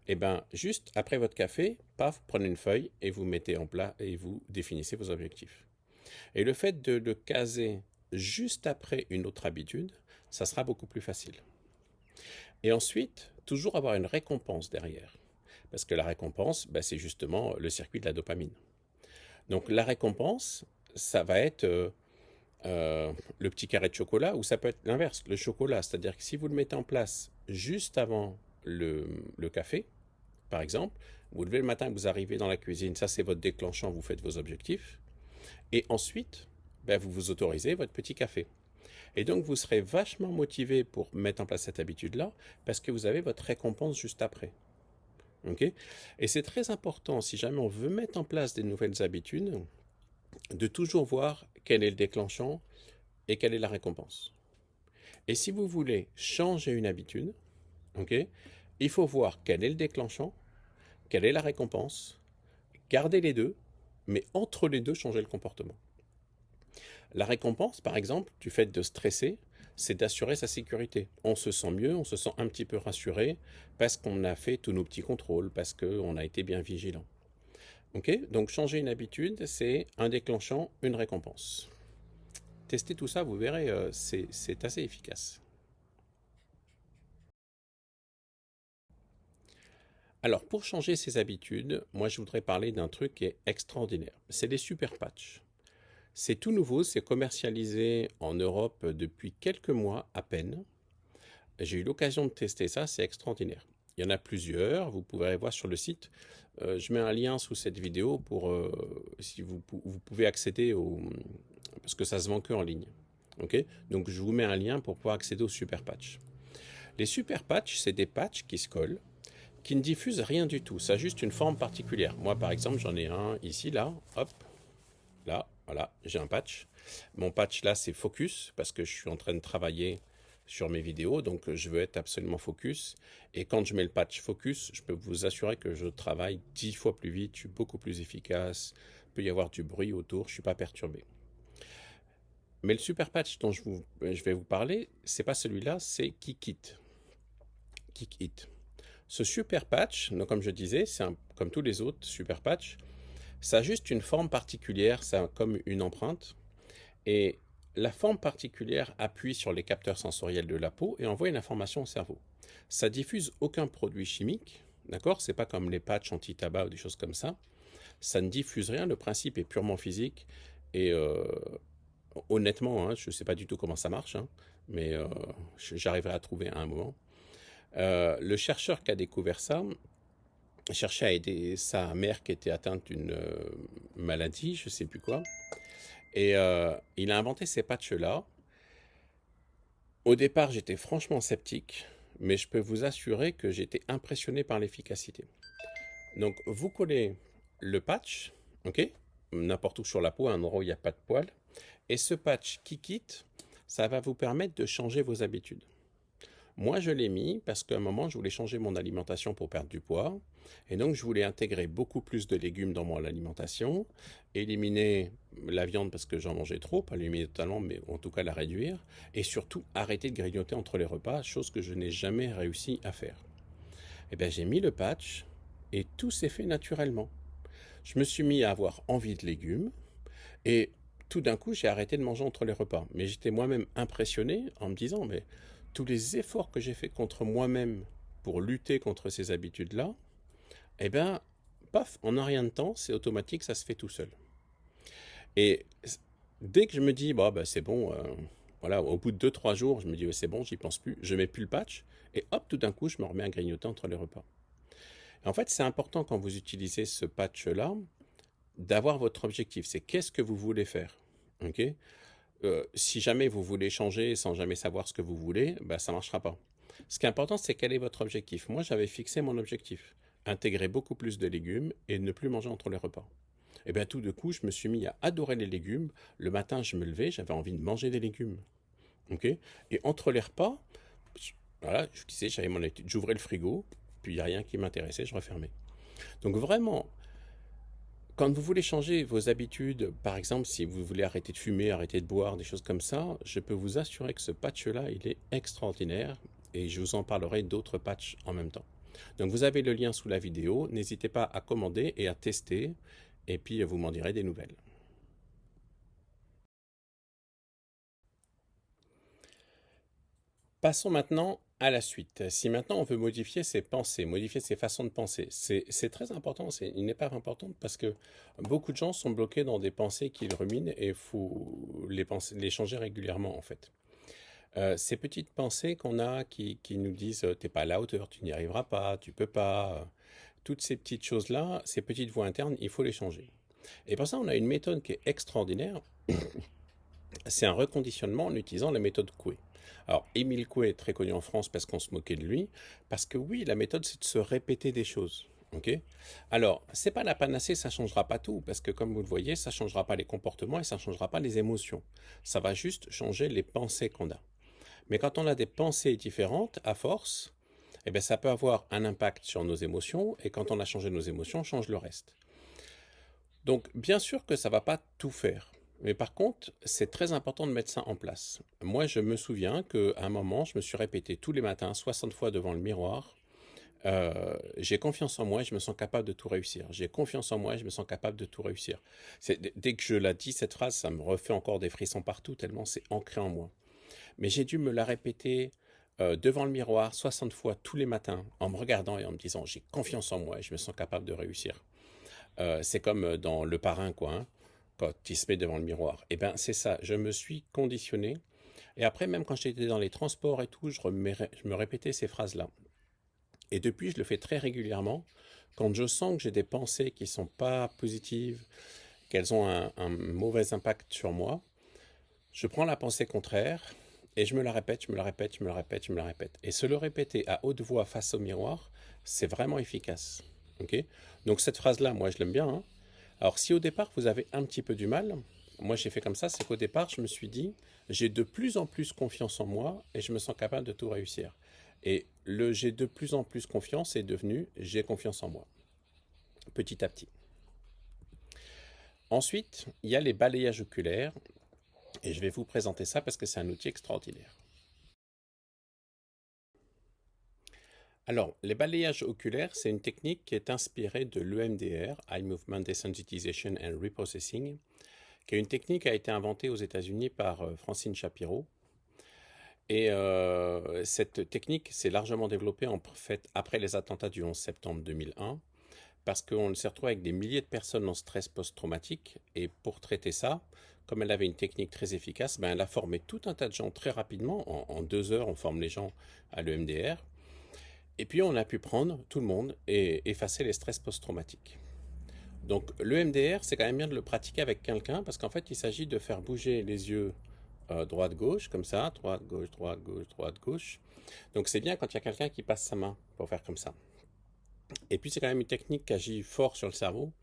Et bien juste après votre café, paf, prenez une feuille et vous mettez en plat et vous définissez vos objectifs. Et le fait de le caser juste après une autre habitude, ça sera beaucoup plus facile. Et ensuite, toujours avoir une récompense derrière. Parce que la récompense, c'est justement le circuit de la dopamine. Donc la récompense, ça va être le petit carré de chocolat, ou ça peut être l'inverse, le chocolat. C'est-à-dire que si vous le mettez en place juste avant le café, par exemple, vous levez le matin, vous arrivez dans la cuisine, ça c'est votre déclenchant, vous faites vos objectifs, et ensuite, ben, vous vous autorisez votre petit café. Et donc vous serez vachement motivé pour mettre en place cette habitude-là, parce que vous avez votre récompense juste après. Okay, et c'est très important, si jamais on veut mettre en place des nouvelles habitudes, de toujours voir quel est le déclenchant et quelle est la récompense. Et si vous voulez changer une habitude, okay, il faut voir quel est le déclenchant, quelle est la récompense, garder les deux, mais entre les deux, changer le comportement. La récompense, par exemple, du fait de stresser, c'est d'assurer sa sécurité. On se sent mieux, on se sent un petit peu rassuré parce qu'on a fait tous nos petits contrôles, parce qu'on a été bien vigilant. Okay, donc changer une habitude, c'est un déclenchant, une récompense. Testez tout ça, vous verrez, c'est assez efficace. Alors, pour changer ses habitudes, moi je voudrais parler d'un truc qui est extraordinaire. C'est les super patchs. C'est tout nouveau, c'est commercialisé en Europe depuis quelques mois à peine. J'ai eu l'occasion de tester ça, c'est extraordinaire. Il y en a plusieurs, vous pouvez aller voir sur le site. Je mets un lien sous cette vidéo pour si vous pouvez accéder au... parce que ça se vend que en ligne. Okay, donc je vous mets un lien pour pouvoir accéder aux super patchs. Les super patchs, c'est des patchs qui se collent, qui ne diffusent rien du tout. Ça a juste une forme particulière. Moi, par exemple, j'en ai un ici, là, hop, là, voilà, j'ai un patch. Mon patch là, c'est focus, parce que je suis en train de travailler sur mes vidéos, donc je veux être absolument focus. Et quand je mets le patch focus, je peux vous assurer que je travaille 10 fois plus vite, je suis beaucoup plus efficace, il peut y avoir du bruit autour, je ne suis pas perturbé. Mais le super patch dont je vais vous parler, c'est pas celui-là, c'est Kikit. Kikit. Ce super patch, donc comme je disais, c'est comme tous les autres super patch, ça a juste une forme particulière, ça comme une empreinte. Et la forme particulière appuie sur les capteurs sensoriels de la peau et envoie une information au cerveau. Ça diffuse aucun produit chimique, d'accord? C'est pas comme les patchs anti-tabac ou des choses comme ça. Ça ne diffuse rien, le principe est purement physique. Et honnêtement, hein, je ne sais pas du tout comment ça marche, hein, mais j'arriverai à trouver à un moment. Le chercheur qui a découvert ça cherchait à aider sa mère qui était atteinte d'une maladie, je ne sais plus quoi. Et il a inventé ces patchs-là. Au départ, j'étais franchement sceptique, mais je peux vous assurer que j'étais impressionné par l'efficacité. Donc, vous collez le patch, ok, n'importe où sur la peau, à un endroit où il n'y a pas de poils, et ce patch Kikit, ça va vous permettre de changer vos habitudes. Moi, je l'ai mis parce qu'à un moment, je voulais changer mon alimentation pour perdre du poids. Et donc, je voulais intégrer beaucoup plus de légumes dans mon alimentation, éliminer la viande parce que j'en mangeais trop, pas l'éliminer totalement, mais en tout cas la réduire. Et surtout, arrêter de grignoter entre les repas, chose que je n'ai jamais réussi à faire. Eh bien, j'ai mis le patch et tout s'est fait naturellement. Je me suis mis à avoir envie de légumes et tout d'un coup, j'ai arrêté de manger entre les repas. Mais j'étais moi-même impressionné en me disant, mais tous les efforts que j'ai faits contre moi-même pour lutter contre ces habitudes-là, eh bien, paf, en un rien de temps, c'est automatique, ça se fait tout seul. Et dès que je me dis, bah, c'est bon, voilà, au bout de 2-3 jours, je me dis, c'est bon, j'y pense plus, je mets plus le patch, et hop, tout d'un coup, je me remets à grignoter entre les repas. Et en fait, c'est important quand vous utilisez ce patch-là, d'avoir votre objectif. C'est qu'est-ce que vous voulez faire, ok? Si jamais vous voulez changer sans jamais savoir ce que vous voulez, bah, ça ne marchera pas. Ce qui est important, c'est quel est votre objectif. Moi, j'avais fixé mon objectif. Intégrer beaucoup plus de légumes et ne plus manger entre les repas. Et bien tout de coup, je me suis mis à adorer les légumes. Le matin, je me levais, j'avais envie de manger des légumes. Okay, et entre les repas, voilà, je disais, j'avais mon habitude, j'ouvrais le frigo, puis il n'y a rien qui m'intéressait, je refermais. Donc vraiment, quand vous voulez changer vos habitudes, par exemple, si vous voulez arrêter de fumer, arrêter de boire, des choses comme ça, je peux vous assurer que ce patch-là, il est extraordinaire et je vous en parlerai d'autres patchs en même temps. Donc vous avez le lien sous la vidéo, n'hésitez pas à commander et à tester et puis vous m'en direz des nouvelles. Passons maintenant À la suite, si maintenant on veut modifier ses pensées, modifier ses façons de penser, c'est très important, c'est une étape importante parce que beaucoup de gens sont bloqués dans des pensées qu'ils ruminent et il faut les changer régulièrement en fait. Ces petites pensées qu'on a qui nous disent t'es pas à la hauteur, tu n'y arriveras pas, tu peux pas, toutes ces petites choses-là, ces petites voix internes, il faut les changer. Et pour ça, on a une méthode qui est extraordinaire, c'est un reconditionnement en utilisant la méthode Coué. Alors, Émile Coué est très connu en France parce qu'on se moquait de lui, parce que oui, la méthode, c'est de se répéter des choses. Ok. Alors, c'est pas la panacée, ça changera pas tout, parce que comme vous le voyez, ça changera pas les comportements et ça changera pas les émotions. Ça va juste changer les pensées qu'on a. Mais quand on a des pensées différentes, à force, eh bien, ça peut avoir un impact sur nos émotions, et quand on a changé nos émotions, on change le reste. Donc, bien sûr que ça ne va pas tout faire. Mais par contre, c'est très important de mettre ça en place. Moi, je me souviens qu'à un moment, je me suis répété tous les matins, 60 fois devant le miroir, j'ai confiance en moi et je me sens capable de tout réussir. J'ai confiance en moi et je me sens capable de tout réussir. Dès que je la dis, cette phrase, ça me refait encore des frissons partout, tellement c'est ancré en moi. Mais j'ai dû me la répéter devant le miroir 60 fois tous les matins, en me regardant et en me disant, j'ai confiance en moi et je me sens capable de réussir. C'est comme dans Le Parrain, quoi, hein, quand il se met devant le miroir. Et ben c'est ça, je me suis conditionné. Et après, même quand j'étais dans les transports et tout, je me répétais ces phrases-là. Et depuis, je le fais très régulièrement. Quand je sens que j'ai des pensées qui ne sont pas positives, qu'elles ont un mauvais impact sur moi, je prends la pensée contraire et je me la répète, je me la répète, je me la répète, je me la répète. Et se le répéter à haute voix face au miroir, c'est vraiment efficace. Ok. Donc cette phrase-là, moi je l'aime bien, hein. Alors si au départ vous avez un petit peu du mal, moi j'ai fait comme ça, c'est qu'au départ je me suis dit, j'ai de plus en plus confiance en moi et je me sens capable de tout réussir. Et le j'ai de plus en plus confiance est devenu j'ai confiance en moi, petit à petit. Ensuite, il y a les balayages oculaires et je vais vous présenter ça parce que c'est un outil extraordinaire. Alors, les balayages oculaires, c'est une technique qui est inspirée de l'EMDR, Eye Movement Desensitization and Reprocessing, qui est une technique qui a été inventée aux États-Unis par Francine Shapiro. Et cette technique s'est largement développée en fait après les attentats du 11 septembre 2001, parce qu'on s'est retrouvé avec des milliers de personnes en stress post-traumatique. Et pour traiter ça, comme elle avait une technique très efficace, ben elle a formé tout un tas de gens très rapidement. En 2 heures, on forme les gens à l'EMDR. Et puis on a pu prendre tout le monde et effacer les stress post-traumatiques. Donc le MDR, c'est quand même bien de le pratiquer avec quelqu'un parce qu'en fait, il s'agit de faire bouger les yeux droite-gauche, comme ça, droite-gauche, droite-gauche, droite-gauche. Donc c'est bien quand il y a quelqu'un qui passe sa main pour faire comme ça. Et puis c'est quand même une technique qui agit fort sur le cerveau.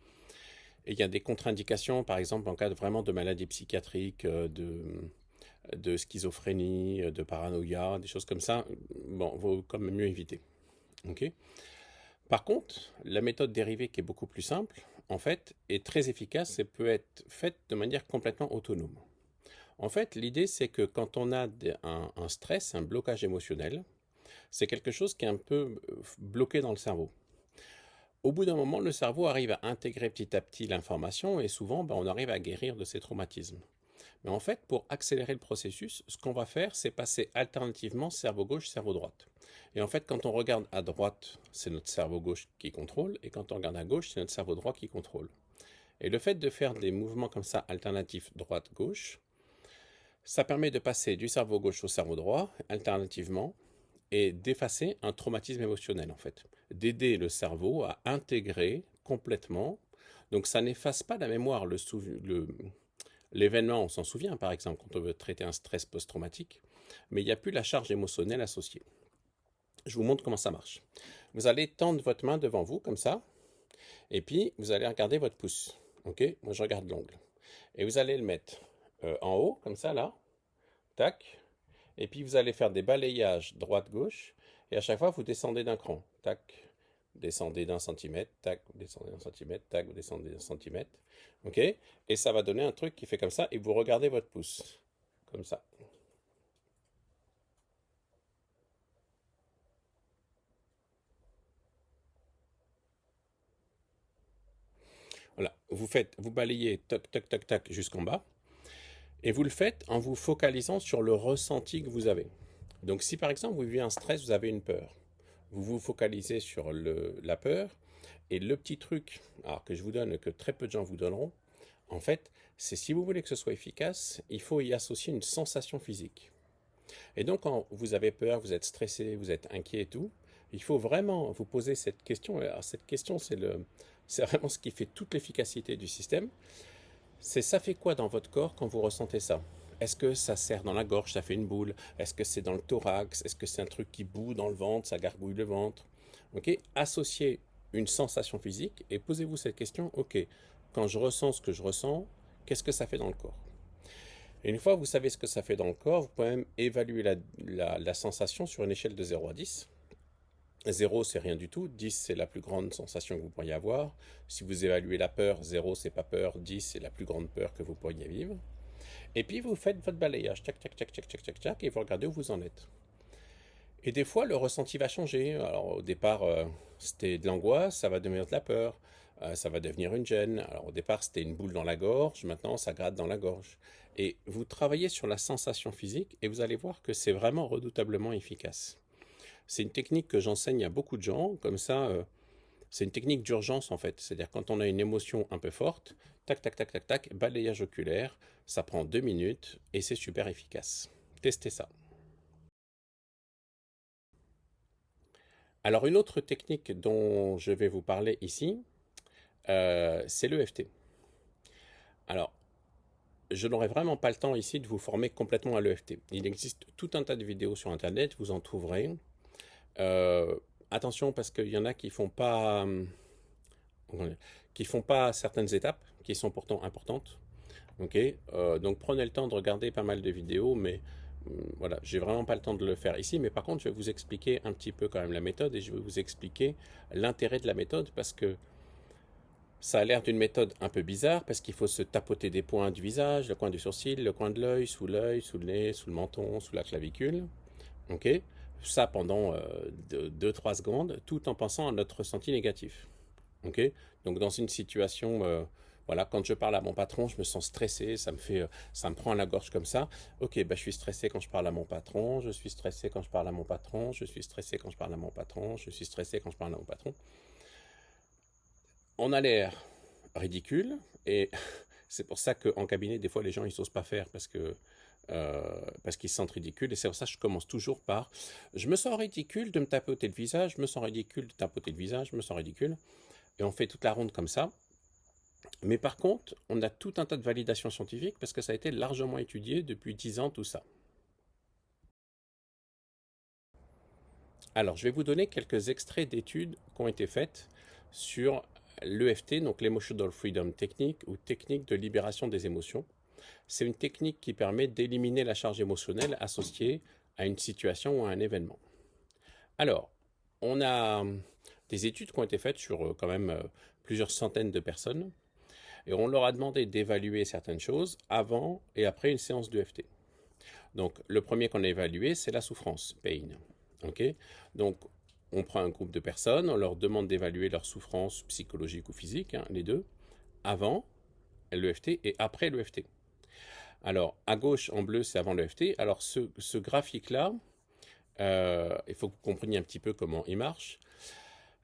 Et il y a des contre-indications, par exemple en cas vraiment de maladie psychiatrique, de schizophrénie, de paranoïa, des choses comme ça. Bon, vaut quand même mieux éviter. Ok. Par contre, la méthode dérivée qui est beaucoup plus simple, en fait, est très efficace et peut être faite de manière complètement autonome. En fait, l'idée c'est que quand on a un stress, un blocage émotionnel, c'est quelque chose qui est un peu bloqué dans le cerveau. Au bout d'un moment, le cerveau arrive à intégrer petit à petit l'information et souvent, on arrive à guérir de ces traumatismes. Mais en fait, pour accélérer le processus, ce qu'on va faire, c'est passer alternativement cerveau gauche, cerveau droite. Et en fait, quand on regarde à droite, c'est notre cerveau gauche qui contrôle, et quand on regarde à gauche, c'est notre cerveau droit qui contrôle. Et le fait de faire des mouvements comme ça, alternatifs droite-gauche, ça permet de passer du cerveau gauche au cerveau droit, alternativement, et d'effacer un traumatisme émotionnel, en fait. D'aider le cerveau à intégrer complètement. Donc ça n'efface pas la mémoire, l'événement, on s'en souvient par exemple quand on veut traiter un stress post-traumatique, mais il n'y a plus la charge émotionnelle associée. Je vous montre comment ça marche. Vous allez tendre votre main devant vous comme ça, et puis vous allez regarder votre pouce. Ok. Moi je regarde l'ongle. Et vous allez le mettre en haut, comme ça là, tac, et puis vous allez faire des balayages droite-gauche, et à chaque fois vous descendez d'un cran, tac, descendez d'un centimètre, tac, vous descendez d'un centimètre, tac, vous descendez d'un centimètre, ok. Et ça va donner un truc qui fait comme ça, et vous regardez votre pouce, comme ça. Voilà, vous balayez toc toc toc toc jusqu'en bas, et vous le faites en vous focalisant sur le ressenti que vous avez. Donc si par exemple vous vivez un stress, vous avez une peur, vous vous focalisez sur la peur, et le petit truc alors, que je vous donne, que très peu de gens vous donneront, en fait, c'est si vous voulez que ce soit efficace, il faut y associer une sensation physique. Et donc quand vous avez peur, vous êtes stressé, vous êtes inquiet et tout, il faut vraiment vous poser cette question. Alors cette question, c'est vraiment ce qui fait toute l'efficacité du système. C'est ça fait quoi dans votre corps quand vous ressentez ça? Est-ce que ça serre dans la gorge, ça fait une boule? Est-ce que c'est dans le thorax? Est-ce que c'est un truc qui boue dans le ventre, ça gargouille le ventre? Ok, associez une sensation physique et posez-vous cette question. Ok, quand je ressens ce que je ressens, qu'est-ce que ça fait dans le corps? Et une fois que vous savez ce que ça fait dans le corps, vous pouvez même évaluer la sensation sur une échelle de 0 à 10. 0, c'est rien du tout. 10, c'est la plus grande sensation que vous pourriez avoir. Si vous évaluez la peur, 0, c'est pas peur. 10, c'est la plus grande peur que vous pourriez vivre. Et puis, vous faites votre balayage. Tac, tac, tac, tac, tac, tac, tac, et vous regardez où vous en êtes. Et des fois, le ressenti va changer. Alors, au départ, c'était de l'angoisse, ça va devenir de la peur. Ça va devenir une gêne. Alors, au départ, c'était une boule dans la gorge. Maintenant, ça gratte dans la gorge. Et vous travaillez sur la sensation physique et vous allez voir que c'est vraiment redoutablement efficace. C'est une technique que j'enseigne à beaucoup de gens, comme ça, c'est une technique d'urgence en fait. C'est-à-dire quand on a une émotion un peu forte, tac, tac, tac, tac, tac, balayage oculaire, ça prend 2 minutes et c'est super efficace. Testez ça. Alors une autre technique dont je vais vous parler ici, c'est l'EFT. Alors, je n'aurai vraiment pas le temps ici de vous former complètement à l'EFT. Il existe tout un tas de vidéos sur Internet, vous en trouverez. Attention parce qu'il y en a qui font pas certaines étapes qui sont pourtant importantes. Ok, donc prenez le temps de regarder pas mal de vidéos, mais voilà, j'ai vraiment pas le temps de le faire ici. Mais par contre, je vais vous expliquer un petit peu quand même la méthode et je vais vous expliquer l'intérêt de la méthode parce que ça a l'air d'une méthode un peu bizarre parce qu'il faut se tapoter des points du visage, le coin du sourcil, le coin de l'œil, sous le nez, sous le menton, sous la clavicule. Ok, ça pendant 2-3 secondes, tout en pensant à notre ressenti négatif. Ok, donc dans une situation, voilà, quand je parle à mon patron, je me sens stressé, ça me prend à la gorge comme ça. Ok, bah, je suis stressé quand je parle à mon patron, je suis stressé quand je parle à mon patron, je suis stressé quand je parle à mon patron, je suis stressé quand je parle à mon patron. On a l'air ridicule et c'est pour ça qu'en cabinet, des fois, les gens, ils n'osent pas faire parce qu'ils se sentent ridicules. Et c'est pour ça que je commence toujours par je me sens ridicule de me tapoter le visage, je me sens ridicule de tapoter le visage, je me sens ridicule. Et on fait toute la ronde comme ça. Mais par contre, on a tout un tas de validations scientifiques parce que ça a été largement étudié depuis 10 ans, tout ça. Alors, je vais vous donner quelques extraits d'études qui ont été faites sur l'EFT, donc l'Emotional Freedom Technique ou technique de libération des émotions. C'est une technique qui permet d'éliminer la charge émotionnelle associée à une situation ou à un événement. Alors, on a des études qui ont été faites sur quand même plusieurs centaines de personnes et on leur a demandé d'évaluer certaines choses avant et après une séance d'EFT. Donc, le premier qu'on a évalué, c'est la souffrance, pain. Ok, donc, on prend un groupe de personnes, on leur demande d'évaluer leur souffrance psychologique ou physique, hein, les deux, avant l'EFT et après l'EFT. Alors, à gauche, en bleu, c'est avant l'EFT. Alors, ce graphique-là, il faut que vous compreniez un petit peu comment il marche.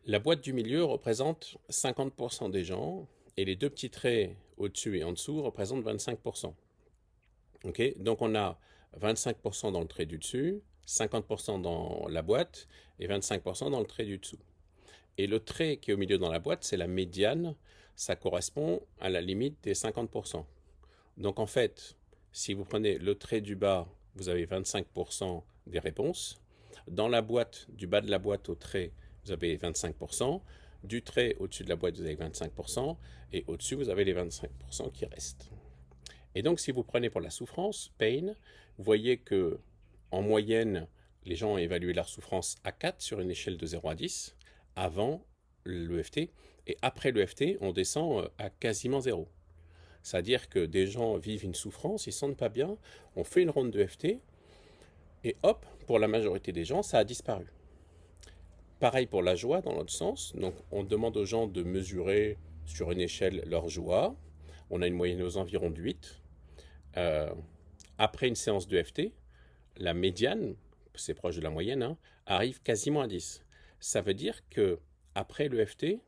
La boîte du milieu représente 50% des gens et les deux petits traits au-dessus et en dessous représentent 25%. Ok, donc on a 25% dans le trait du dessus, 50% dans la boîte et 25% dans le trait du dessous. Et le trait qui est au milieu dans la boîte, c'est la médiane. Ça correspond à la limite des 50%. Donc en fait, si vous prenez le trait du bas, vous avez 25% des réponses. Dans la boîte, du bas de la boîte au trait, vous avez 25%. Du trait au-dessus de la boîte, vous avez 25%. Et au-dessus, vous avez les 25% qui restent. Et donc, si vous prenez pour la souffrance, pain, vous voyez que en moyenne, les gens ont évalué leur souffrance à 4 sur une échelle de 0 à 10 avant l'EFT. Et après l'EFT, on descend à quasiment 0. C'est-à-dire que des gens vivent une souffrance, ils ne se sentent pas bien, on fait une ronde d'EFT, et hop, pour la majorité des gens, ça a disparu. Pareil pour la joie dans l'autre sens, donc on demande aux gens de mesurer sur une échelle leur joie, on a une moyenne aux environs de 8. Après une séance d'EFT, la médiane, c'est proche de la moyenne, hein, arrive quasiment à 10. Ça veut dire que après l'EFT,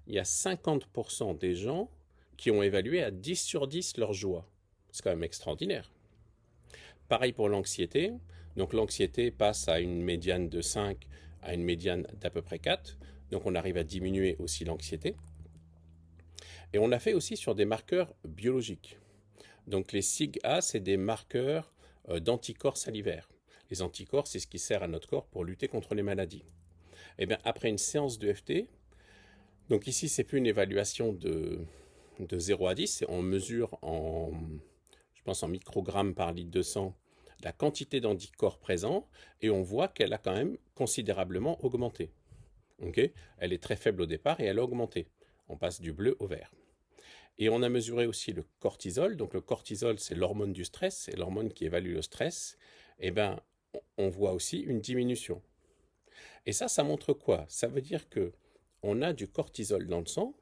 il y a 50% des gens qui ont évalué à 10 sur 10 leur joie. C'est quand même extraordinaire. Pareil pour l'anxiété. Donc l'anxiété passe à une médiane de 5 à une médiane d'à peu près 4. Donc on arrive à diminuer aussi l'anxiété. Et on l'a fait aussi sur des marqueurs biologiques. Donc les SIG-A, c'est des marqueurs d'anticorps salivaires. Les anticorps, c'est ce qui sert à notre corps pour lutter contre les maladies. Et bien après une séance d'EFT, donc ici c'est plus une évaluation de 0 à 10, on mesure en, je pense en microgrammes par litre de sang, la quantité d'anticorps présents, et on voit qu'elle a quand même considérablement augmenté. Okay, elle est très faible au départ et elle a augmenté. On passe du bleu au vert. Et on a mesuré aussi le cortisol. Donc le cortisol, c'est l'hormone du stress, c'est l'hormone qui évalue le stress. Et bien, on voit aussi une diminution. Et ça montre quoi? Ça veut dire que on a du cortisol dans le sang,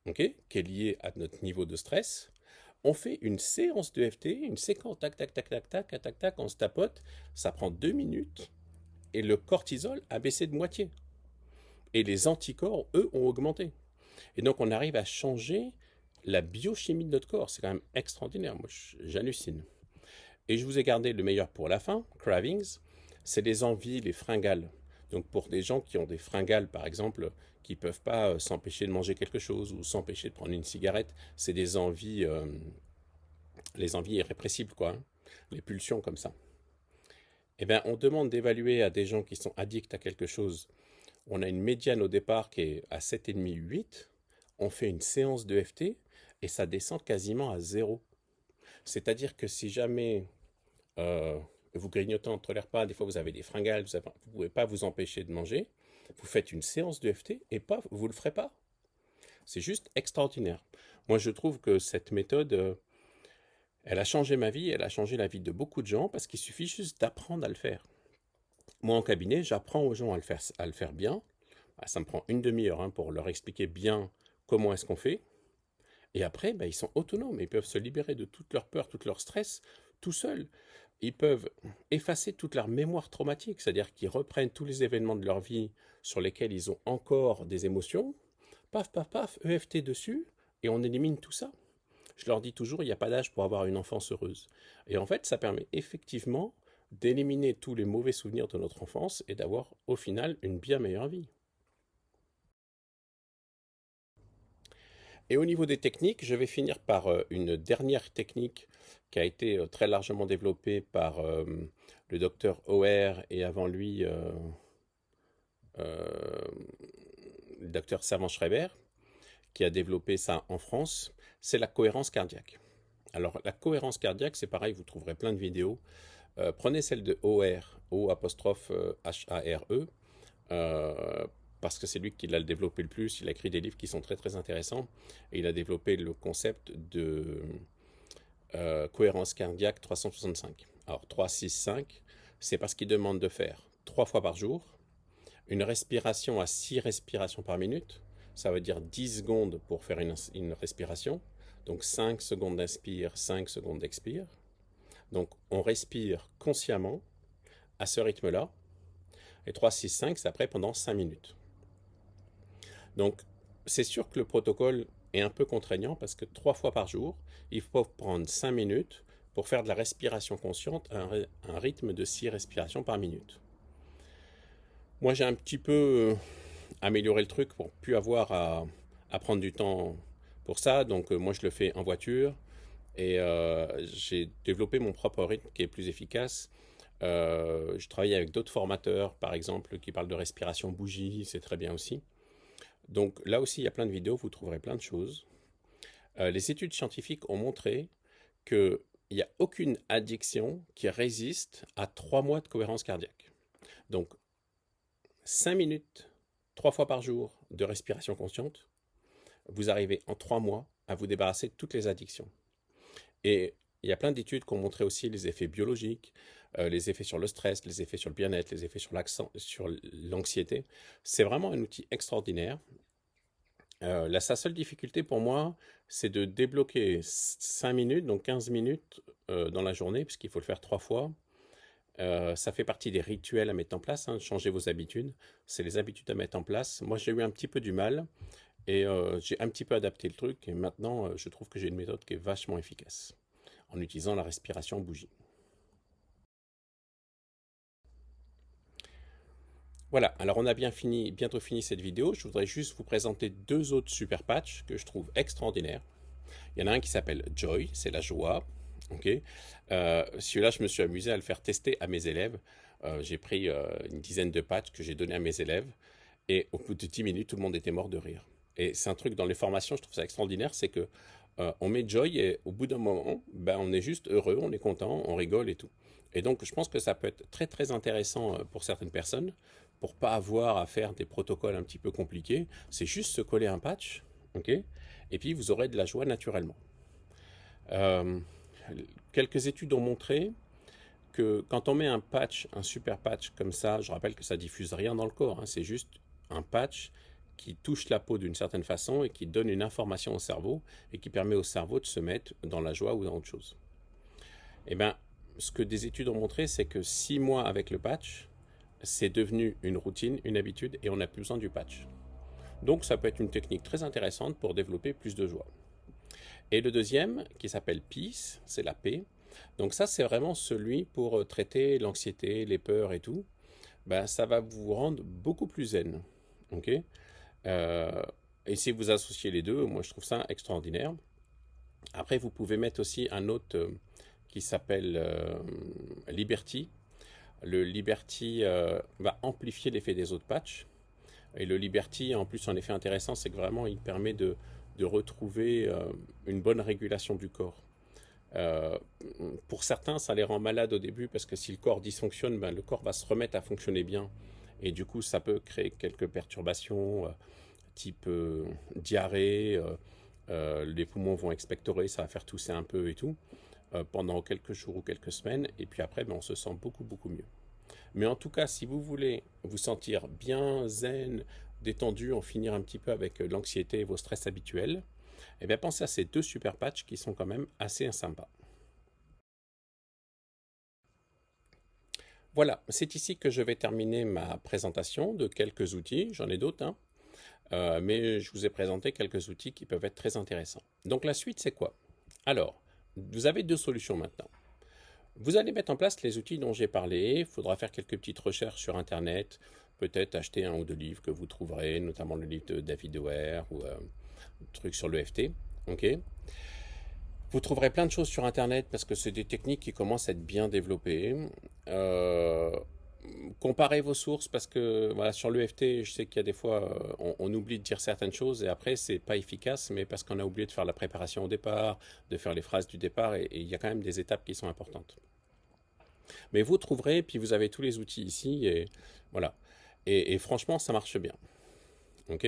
okay, qui est lié à notre niveau de stress. On fait une séance d'EFT, une séquence tac, tac, tac, tac, tac, tac, tac, on se tapote. Ça prend 2 minutes et le cortisol a baissé de moitié. Et les anticorps, eux, ont augmenté. Et donc, on arrive à changer la biochimie de notre corps. C'est quand même extraordinaire. Moi, j'hallucine. Et je vous ai gardé le meilleur pour la fin, cravings. C'est les envies, les fringales. Donc, pour des gens qui ont des fringales, par exemple, qui ne peuvent pas s'empêcher de manger quelque chose ou s'empêcher de prendre une cigarette, c'est des envies, les envies irrépressibles, quoi. Hein, les pulsions comme ça. Eh bien, on demande d'évaluer à des gens qui sont addicts à quelque chose. On a une médiane au départ qui est à 7,5-8. On fait une séance de FT et ça descend quasiment à 0. C'est-à-dire que si jamais vous grignotez entre les repas, des fois vous avez des fringales, vous ne pouvez pas vous empêcher de manger, vous faites une séance de FT et paf, vous ne le ferez pas. C'est juste extraordinaire. Moi, je trouve que cette méthode, elle a changé ma vie, elle a changé la vie de beaucoup de gens parce qu'il suffit juste d'apprendre à le faire. Moi, en cabinet, j'apprends aux gens à le faire bien. Ça me prend une demi-heure hein, pour leur expliquer bien comment est-ce qu'on fait. Et après, ils sont autonomes. Ils peuvent se libérer de toute leur peur, tout leur stress, tout seuls. Ils peuvent effacer toute leur mémoire traumatique, c'est-à-dire qu'ils reprennent tous les événements de leur vie sur lesquels ils ont encore des émotions. Paf, paf, paf, EFT dessus, et on élimine tout ça. Je leur dis toujours, il n'y a pas d'âge pour avoir une enfance heureuse. Et en fait, ça permet effectivement d'éliminer tous les mauvais souvenirs de notre enfance et d'avoir au final une bien meilleure vie. Et au niveau des techniques, je vais finir par une dernière technique qui a été très largement développée par le docteur Auer et avant lui le docteur Servan-Schreiber, qui a développé ça en France, c'est la cohérence cardiaque. Alors la cohérence cardiaque, c'est pareil, vous trouverez plein de vidéos. Prenez celle de Auer, O''H-A-R-E, parce que c'est lui qui l'a développé le plus. Il a écrit des livres qui sont très très intéressants et il a développé le concept de cohérence cardiaque 365. Alors 3-6-5, c'est parce qu'il demande de faire 3 fois par jour, une respiration à 6 respirations par minute, ça veut dire 10 secondes pour faire une respiration, donc 5 secondes d'inspire, 5 secondes d'expire. Donc on respire consciemment à ce rythme-là, et 3-6-5, c'est après pendant 5 minutes. Donc, c'est sûr que le protocole est un peu contraignant parce que 3 fois par jour, il faut prendre 5 minutes pour faire de la respiration consciente à un rythme de 6 respirations par minute. Moi, j'ai un petit peu amélioré le truc pour plus avoir à prendre du temps pour ça. Donc, moi, je le fais en voiture et j'ai développé mon propre rythme qui est plus efficace. Je travaille avec d'autres formateurs, par exemple, qui parlent de respiration bougie, c'est très bien aussi. Donc là aussi, il y a plein de vidéos, vous trouverez plein de choses. Les études scientifiques ont montré qu'il n'y a aucune addiction qui résiste à 3 mois de cohérence cardiaque. Donc 5 minutes, 3 fois par jour de respiration consciente, vous arrivez en 3 mois à vous débarrasser de toutes les addictions. Et il y a plein d'études qui ont montré aussi les effets biologiques, les effets sur le stress, les effets sur le bien-être, les effets sur l'anxiété. C'est vraiment un outil extraordinaire. Sa seule difficulté pour moi, c'est de débloquer 5 minutes, donc 15 minutes dans la journée, puisqu'il faut le faire 3 fois. Ça fait partie des rituels à mettre en place, hein, changer vos habitudes. C'est les habitudes à mettre en place. Moi, j'ai eu un petit peu du mal et j'ai un petit peu adapté le truc. Et maintenant, je trouve que j'ai une méthode qui est vachement efficace en utilisant la respiration bougie. Voilà, alors on a bientôt fini cette vidéo. Je voudrais juste vous présenter deux autres super patchs que je trouve extraordinaires. Il y en a un qui s'appelle Joy, c'est la joie. Ok. Celui-là, je me suis amusé à le faire tester à mes élèves. J'ai pris une dizaine de patchs que j'ai donné à mes élèves et au bout de 10 minutes, tout le monde était mort de rire. Et c'est un truc dans les formations, je trouve ça extraordinaire, c'est que on met Joy et au bout d'un moment, ben, on est juste heureux, on est content, on rigole et tout. Et donc, je pense que ça peut être très très intéressant pour certaines personnes, pour pas avoir à faire des protocoles un petit peu compliqués. C'est juste se coller un patch, ok? Et puis vous aurez de la joie naturellement. Euh, Quelques études ont montré que quand on met un patch, un super patch comme ça, je rappelle que ça diffuse rien dans le corps, hein, c'est juste un patch qui touche la peau d'une certaine façon et qui donne une information au cerveau et qui permet au cerveau de se mettre dans la joie ou dans autre chose. Et bien, ce que des études ont montré, c'est que 6 mois avec le patch, c'est devenu une routine, une habitude et on n'a plus besoin du patch. Donc ça peut être une technique très intéressante pour développer plus de joie. Et le deuxième, qui s'appelle Peace, c'est la paix. Donc ça, c'est vraiment celui pour traiter l'anxiété, les peurs et tout. Ben, ça va vous rendre beaucoup plus zen. Ok. Euh, et si vous associez les deux, moi je trouve ça extraordinaire. Après, vous pouvez mettre aussi un autre qui s'appelle Liberty. Le Liberty va amplifier l'effet des autres patchs. Et le Liberty, en plus, un effet intéressant, c'est que vraiment, il permet de retrouver une bonne régulation du corps. Euh, pour certains, ça les rend malades au début parce que si le corps dysfonctionne, ben, le corps va se remettre à fonctionner bien. Et du coup, ça peut créer quelques perturbations, type diarrhée, les poumons vont expectorer, ça va faire tousser un peu et tout, pendant quelques jours ou quelques semaines. Et puis après, ben, on se sent beaucoup, beaucoup mieux. Mais en tout cas, si vous voulez vous sentir bien zen, détendu, en finir un petit peu avec l'anxiété et vos stress habituels, eh bien pensez à ces deux super patchs qui sont quand même assez sympas. Voilà, c'est ici que je vais terminer ma présentation de quelques outils. J'en ai d'autres, hein, mais je vous ai présenté quelques outils qui peuvent être très intéressants. Donc la suite, c'est quoi? Alors, vous avez deux solutions maintenant. Vous allez mettre en place les outils dont j'ai parlé. Il faudra faire quelques petites recherches sur Internet, peut-être acheter un ou deux livres que vous trouverez, notamment le livre de David Ware ou truc sur l'EFT. Ok. Vous trouverez plein de choses sur Internet parce que c'est des techniques qui commencent à être bien développées. Euh, Comparez vos sources parce que voilà, sur l'EFT, je sais qu'il y a des fois, on oublie de dire certaines choses et après, c'est pas efficace, mais parce qu'on a oublié de faire la préparation au départ, de faire les phrases du départ et il y a quand même des étapes qui sont importantes. Mais vous trouverez, puis vous avez tous les outils ici, et voilà. Et franchement, ça marche bien. Ok.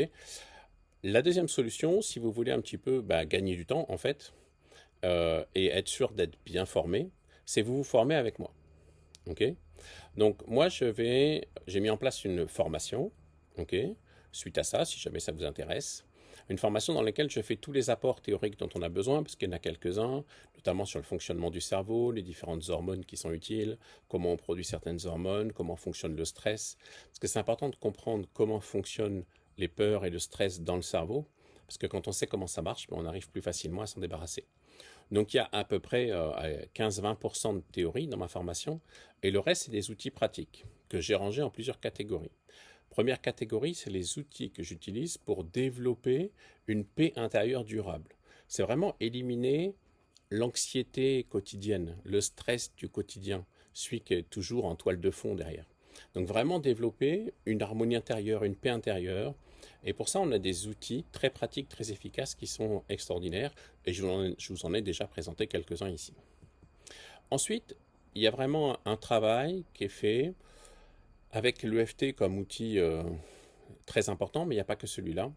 La deuxième solution, si vous voulez un petit peu gagner du temps, en fait, et être sûr d'être bien formé, c'est vous former avec moi. Ok. Donc moi, j'ai mis en place une formation. Ok. Suite à ça, si jamais ça vous intéresse, une formation dans laquelle je fais tous les apports théoriques dont on a besoin, parce qu'il y en a quelques-uns, notamment sur le fonctionnement du cerveau, les différentes hormones qui sont utiles, comment on produit certaines hormones, comment fonctionne le stress. Parce que c'est important de comprendre comment fonctionnent les peurs et le stress dans le cerveau, parce que quand on sait comment ça marche, on arrive plus facilement à s'en débarrasser. Donc il y a à peu près 15-20% de théorie dans ma formation, et le reste, c'est des outils pratiques que j'ai rangés en plusieurs catégories. Première catégorie, c'est les outils que j'utilise pour développer une paix intérieure durable. C'est vraiment éliminer l'anxiété quotidienne, le stress du quotidien, celui qui est toujours en toile de fond derrière. Donc vraiment développer une harmonie intérieure, une paix intérieure. Et pour ça, on a des outils très pratiques, très efficaces qui sont extraordinaires. Et je vous en ai déjà présenté quelques-uns ici. Ensuite, il y a vraiment un travail qui est fait avec l'EFT comme outil très important, mais il n'y a pas que celui-là,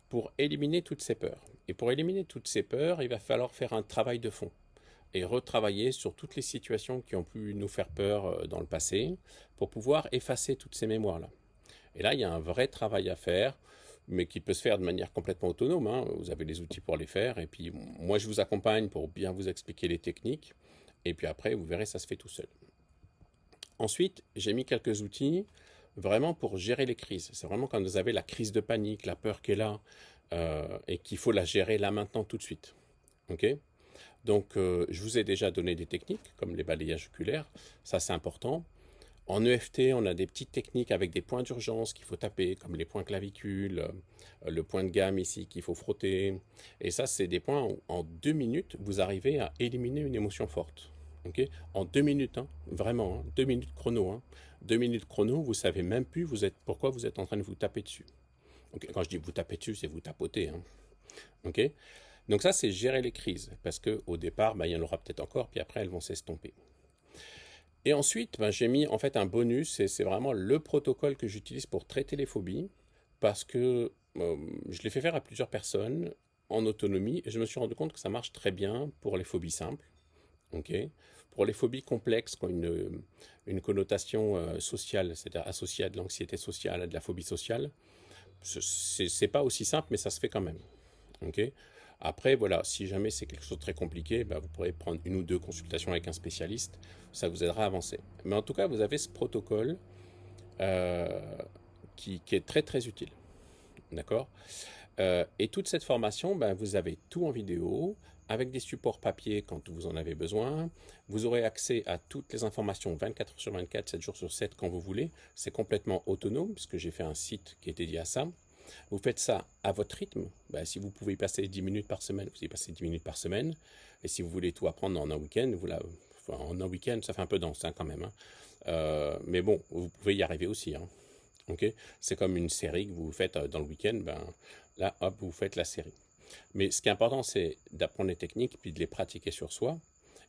pour éliminer toutes ces peurs. Et pour éliminer toutes ces peurs, il va falloir faire un travail de fond et retravailler sur toutes les situations qui ont pu nous faire peur dans le passé pour pouvoir effacer toutes ces mémoires-là. Et là, il y a un vrai travail à faire, mais qui peut se faire de manière complètement autonome, hein. Vous avez les outils pour les faire, et puis moi je vous accompagne pour bien vous expliquer les techniques, et puis après vous verrez, ça se fait tout seul. Ensuite, j'ai mis quelques outils vraiment pour gérer les crises. C'est vraiment quand vous avez la crise de panique, la peur qui est là, et qu'il faut la gérer là maintenant tout de suite. Ok? Donc, je vous ai déjà donné des techniques, comme les balayages oculaires, ça c'est important. En EFT, on a des petites techniques avec des points d'urgence qu'il faut taper, comme les points clavicules, le point de gamme ici qu'il faut frotter. Et ça, c'est des points où en 2 minutes, vous arrivez à éliminer une émotion forte. Ok? En 2 minutes, hein, vraiment, hein, 2 minutes chrono. Hein. 2 minutes chrono, vous savez même plus pourquoi vous êtes en train de vous taper dessus. Okay? Quand je dis vous taper dessus, c'est vous tapoter. Hein. Ok? Donc ça, c'est gérer les crises, parce qu'au départ, il y en aura peut-être encore, puis après, elles vont s'estomper. Et ensuite, j'ai mis en fait un bonus, et c'est vraiment le protocole que j'utilise pour traiter les phobies, parce que je l'ai fait faire à plusieurs personnes en autonomie, et je me suis rendu compte que ça marche très bien pour les phobies simples. Okay. Pour les phobies complexes qui ont une connotation sociale, c'est-à-dire associée à de l'anxiété sociale, à de la phobie sociale, c'est pas aussi simple, mais ça se fait quand même. Okay. Après, voilà, si jamais c'est quelque chose de très compliqué, vous pourrez prendre 1 ou 2 consultations avec un spécialiste, ça vous aidera à avancer. Mais en tout cas, vous avez ce protocole euh, qui est très très utile. D'accord? Et toute cette formation, vous avez tout en vidéo, avec des supports papier quand vous en avez besoin. Vous aurez accès à toutes les informations 24 heures sur 24, 7 jours sur 7 quand vous voulez. C'est complètement autonome, puisque j'ai fait un site qui est dédié à ça. Vous faites ça à votre rythme. Si vous pouvez y passer 10 minutes par semaine, vous y passez 10 minutes par semaine. Et si vous voulez tout apprendre en un week-end, en un week-end, ça fait un peu dense quand même. Hein. Mais bon, vous pouvez y arriver aussi. Hein. Okay. C'est comme une série que vous faites dans le week-end. Là, hop, vous faites la série. Mais ce qui est important, c'est d'apprendre les techniques puis de les pratiquer sur soi.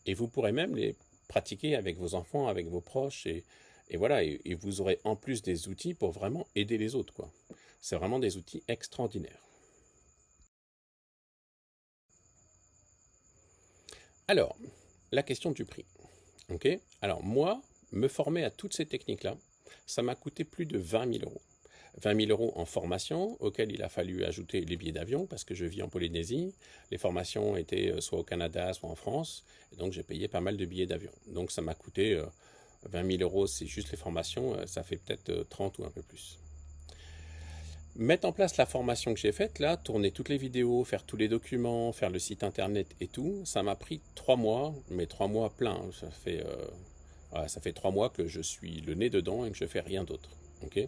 Et vous pourrez même les pratiquer avec vos enfants, avec vos proches. Et voilà, et vous aurez en plus des outils pour vraiment aider les autres, quoi. C'est vraiment des outils extraordinaires. Alors, la question du prix. Ok. Alors, moi, me former à toutes ces techniques-là, ça m'a coûté plus de 20 000 euros. 20 000 euros en formation, auquel il a fallu ajouter les billets d'avion, parce que je vis en Polynésie. Les formations étaient soit au Canada, soit en France. Et donc, j'ai payé pas mal de billets d'avion. Donc, ça m'a coûté 20 000 euros, c'est juste les formations. Ça fait peut-être 30 ou un peu plus. Mettre en place la formation que j'ai faite, là, tourner toutes les vidéos, faire tous les documents, faire le site internet et tout, ça m'a pris 3 mois, mais 3 mois pleins. Voilà, ça fait 3 mois que je suis le nez dedans et que je fais rien d'autre. Okay.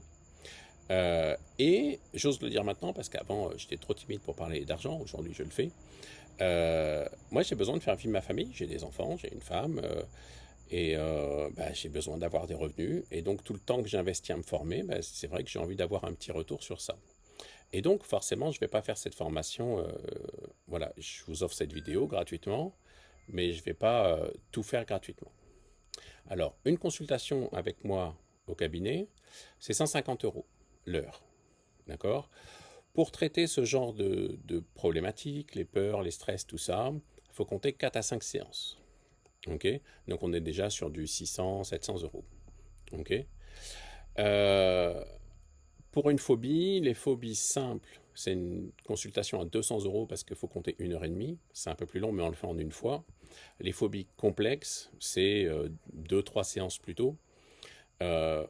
Et j'ose le dire maintenant parce qu'avant j'étais trop timide pour parler d'argent, aujourd'hui je le fais. Moi j'ai besoin de faire vivre ma famille, j'ai des enfants, j'ai une femme et j'ai besoin d'avoir des revenus. Et donc tout le temps que j'investis à me former, c'est vrai que j'ai envie d'avoir un petit retour sur ça. Et donc forcément je ne vais pas faire cette formation, voilà, je vous offre cette vidéo gratuitement, mais je ne vais pas tout faire gratuitement. Alors une consultation avec moi au cabinet, c'est 150 euros l'heure. D'accord? Pour traiter ce genre de problématiques, les peurs, les stress, tout ça, il faut compter 4 à 5 séances. Ok? Donc on est déjà sur du 600, 700 euros. Ok? Pour une phobie, les phobies simples, c'est une consultation à 200 euros parce qu'il faut compter 1 heure et demie. C'est un peu plus long, mais on le fait en une fois. Les phobies complexes, c'est 2-3 séances plutôt.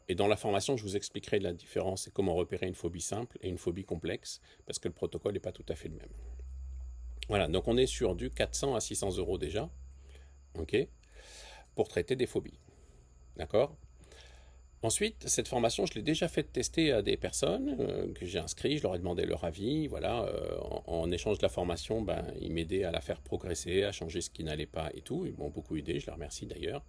Et dans la formation, je vous expliquerai la différence et comment repérer une phobie simple et une phobie complexe, parce que le protocole n'est pas tout à fait le même. Voilà, donc on est sur du 400 à 600 euros déjà, ok, pour traiter des phobies. D'accord? Ensuite, cette formation, je l'ai déjà fait tester à des personnes que j'ai inscrites, je leur ai demandé leur avis, voilà, en échange de la formation, ils m'aidaient à la faire progresser, à changer ce qui n'allait pas et tout, ils m'ont beaucoup aidé, je les remercie d'ailleurs.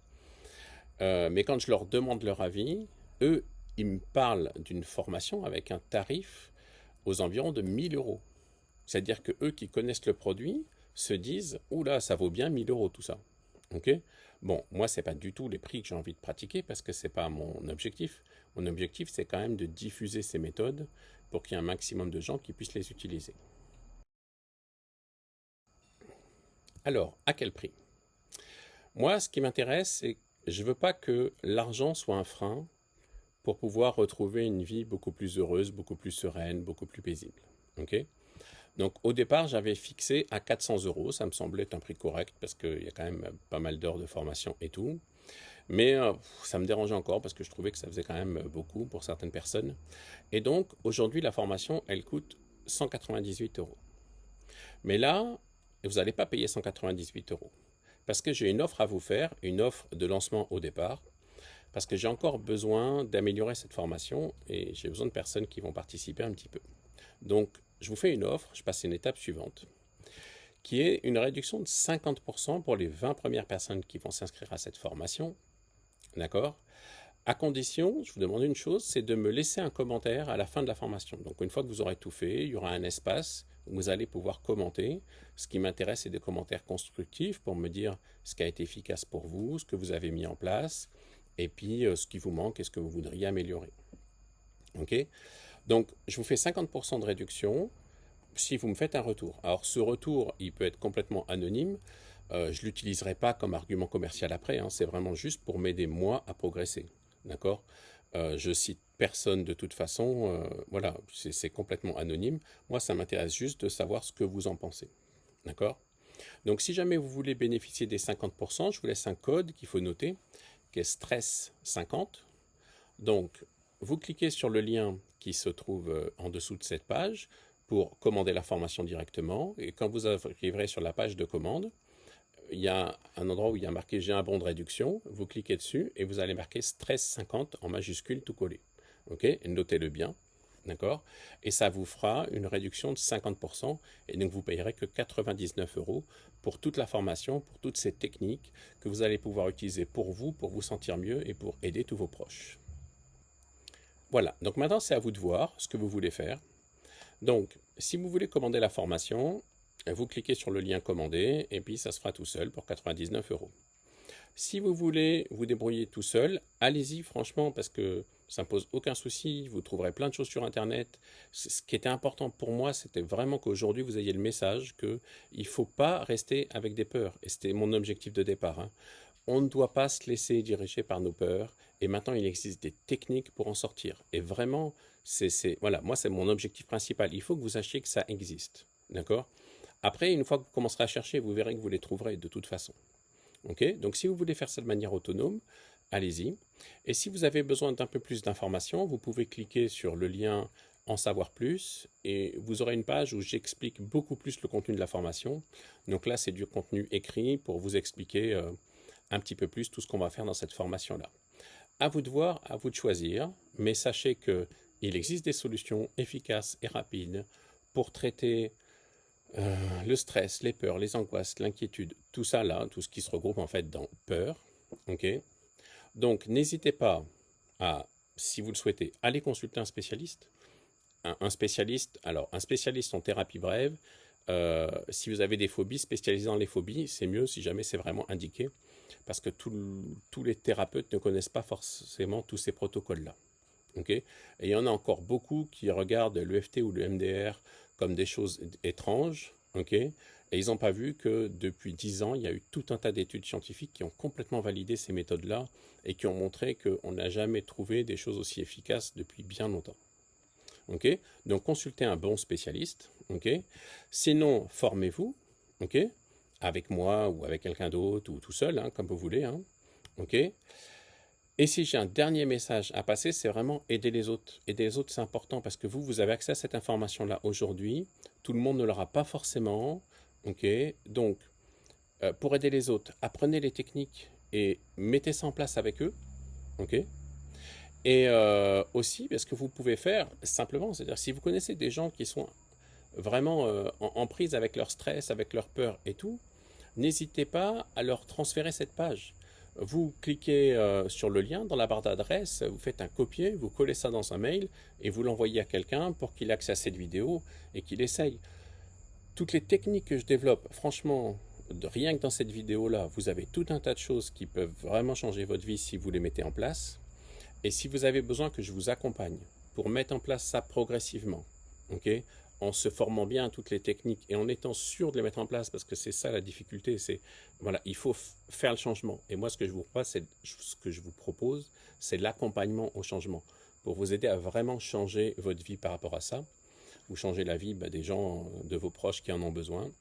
Mais quand je leur demande leur avis, eux, ils me parlent d'une formation avec un tarif aux environs de 1000 euros. C'est-à-dire que eux qui connaissent le produit se disent « Oula, ça vaut bien 1000 euros tout ça. » Ok. Bon, moi, ce n'est pas du tout les prix que j'ai envie de pratiquer parce que ce n'est pas mon objectif. Mon objectif, c'est quand même de diffuser ces méthodes pour qu'il y ait un maximum de gens qui puissent les utiliser. Alors, à quel prix? Moi, ce qui m'intéresse, c'est que je ne veux pas que l'argent soit un frein pour pouvoir retrouver une vie beaucoup plus heureuse, beaucoup plus sereine, beaucoup plus paisible. Okay. Donc au départ, j'avais fixé à 400 euros, ça me semblait être un prix correct parce qu'il y a quand même pas mal d'heures de formation et tout. Mais ça me dérangeait encore parce que je trouvais que ça faisait quand même beaucoup pour certaines personnes. Et donc, aujourd'hui, la formation, elle coûte 198 euros. Mais là, vous n'allez pas payer 198 euros. Parce que j'ai une offre à vous faire, une offre de lancement au départ. Parce que j'ai encore besoin d'améliorer cette formation et j'ai besoin de personnes qui vont participer un petit peu. Donc, je vous fais une offre, je passe à une étape suivante, qui est une réduction de 50% pour les 20 premières personnes qui vont s'inscrire à cette formation. D'accord? À condition, je vous demande une chose, c'est de me laisser un commentaire à la fin de la formation. Donc une fois que vous aurez tout fait, il y aura un espace où vous allez pouvoir commenter. Ce qui m'intéresse, c'est des commentaires constructifs pour me dire ce qui a été efficace pour vous, ce que vous avez mis en place, et puis ce qui vous manque et ce que vous voudriez améliorer. Ok? Donc je vous fais 50% de réduction si vous me faites un retour. Alors ce retour, il peut être complètement anonyme. Je ne l'utiliserai pas comme argument commercial après, hein, c'est vraiment juste pour m'aider moi à progresser. D'accord? Je cite personne de toute façon, voilà, c'est complètement anonyme. Moi, ça m'intéresse juste de savoir ce que vous en pensez. D'accord? Donc, si jamais vous voulez bénéficier des 50%, je vous laisse un code qu'il faut noter, qui est stress 50. Donc, vous cliquez sur le lien qui se trouve en dessous de cette page pour commander la formation directement. Et quand vous arriverez sur la page de commande, il y a un endroit où il y a marqué j'ai un bon de réduction, vous cliquez dessus et vous allez marquer stress 50 en majuscule tout collé. Ok, notez-le bien, d'accord? Et ça vous fera une réduction de 50% et donc vous payerez que 99 euros pour toute la formation, pour toutes ces techniques que vous allez pouvoir utiliser pour vous sentir mieux et pour aider tous vos proches. Voilà, donc maintenant c'est à vous de voir ce que vous voulez faire. Donc, si vous voulez commander la formation, vous cliquez sur le lien commander et puis ça se fera tout seul pour 99 euros. Si vous voulez vous débrouiller tout seul, allez-y franchement parce que ça ne pose aucun souci, vous trouverez plein de choses sur internet. Ce qui était important pour moi, c'était vraiment qu'aujourd'hui vous ayez le message qu'il ne faut pas rester avec des peurs. Et c'était mon objectif de départ, hein. On ne doit pas se laisser diriger par nos peurs. Et maintenant, il existe des techniques pour en sortir. Et vraiment, voilà, moi, c'est mon objectif principal. Il faut que vous sachiez que ça existe. D'accord? Après, une fois que vous commencerez à chercher, vous verrez que vous les trouverez de toute façon. Ok? Donc, si vous voulez faire ça de manière autonome, allez-y. Et si vous avez besoin d'un peu plus d'informations, vous pouvez cliquer sur le lien en savoir plus et vous aurez une page où j'explique beaucoup plus le contenu de la formation. Donc là, c'est du contenu écrit pour vous expliquer un petit peu plus tout ce qu'on va faire dans cette formation-là. À vous de voir, à vous de choisir, mais sachez qu'il existe des solutions efficaces et rapides pour traiter le stress, les peurs, les angoisses, l'inquiétude, tout ça là, tout ce qui se regroupe en fait dans peur. Ok. Donc n'hésitez pas à, si vous le souhaitez, aller consulter un spécialiste. Un spécialiste, alors un spécialiste en thérapie brève. Si vous avez des phobies, spécialisé dans les phobies, c'est mieux si jamais c'est vraiment indiqué, parce que tous les thérapeutes ne connaissent pas forcément tous ces protocoles-là. Okay? Et il y en a encore beaucoup qui regardent l'EFT ou le MDR comme des choses étranges, okay? Et ils n'ont pas vu que depuis 10 ans, il y a eu tout un tas d'études scientifiques qui ont complètement validé ces méthodes-là et qui ont montré qu'on n'a jamais trouvé des choses aussi efficaces depuis bien longtemps. Okay? Donc consultez un bon spécialiste. Okay? Sinon, formez-vous, okay? Avec moi ou avec quelqu'un d'autre ou tout seul, hein, comme vous voulez. Hein? Okay? Et si j'ai un dernier message à passer, c'est vraiment aider les autres. Aider les autres, c'est important parce que vous avez accès à cette information-là aujourd'hui. Tout le monde ne l'aura pas forcément. Okay? Donc, pour aider les autres, apprenez les techniques et mettez ça en place avec eux. Okay? Et aussi, ce que vous pouvez faire simplement, c'est-à-dire si vous connaissez des gens qui sont vraiment en prise avec leur stress, avec leur peur et tout, n'hésitez pas à leur transférer cette page. Vous cliquez sur le lien dans la barre d'adresse, vous faites un copier, vous collez ça dans un mail et vous l'envoyez à quelqu'un pour qu'il ait accès à cette vidéo et qu'il essaye. Toutes les techniques que je développe, franchement, rien que dans cette vidéo-là, vous avez tout un tas de choses qui peuvent vraiment changer votre vie si vous les mettez en place. Et si vous avez besoin que je vous accompagne pour mettre en place ça progressivement, okay, en se formant bien à toutes les techniques et en étant sûr de les mettre en place, parce que c'est ça la difficulté, c'est voilà, il faut faire le changement. Et moi, ce que je vous propose, c'est l'accompagnement au changement, pour vous aider à vraiment changer votre vie par rapport à ça, ou changer la vie des gens, de vos proches qui en ont besoin.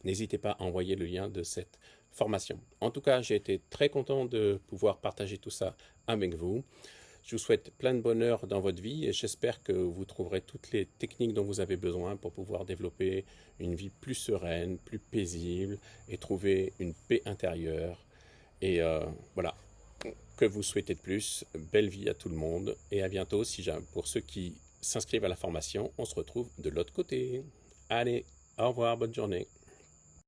N'hésitez pas à envoyer le lien de cette formation. En tout cas, j'ai été très content de pouvoir partager tout ça avec vous. Je vous souhaite plein de bonheur dans votre vie et j'espère que vous trouverez toutes les techniques dont vous avez besoin pour pouvoir développer une vie plus sereine, plus paisible et trouver une paix intérieure. Et voilà, que vous souhaitez de plus, belle vie à tout le monde et à bientôt. Pour ceux qui s'inscrivent à la formation, on se retrouve de l'autre côté. Allez, au revoir, bonne journée.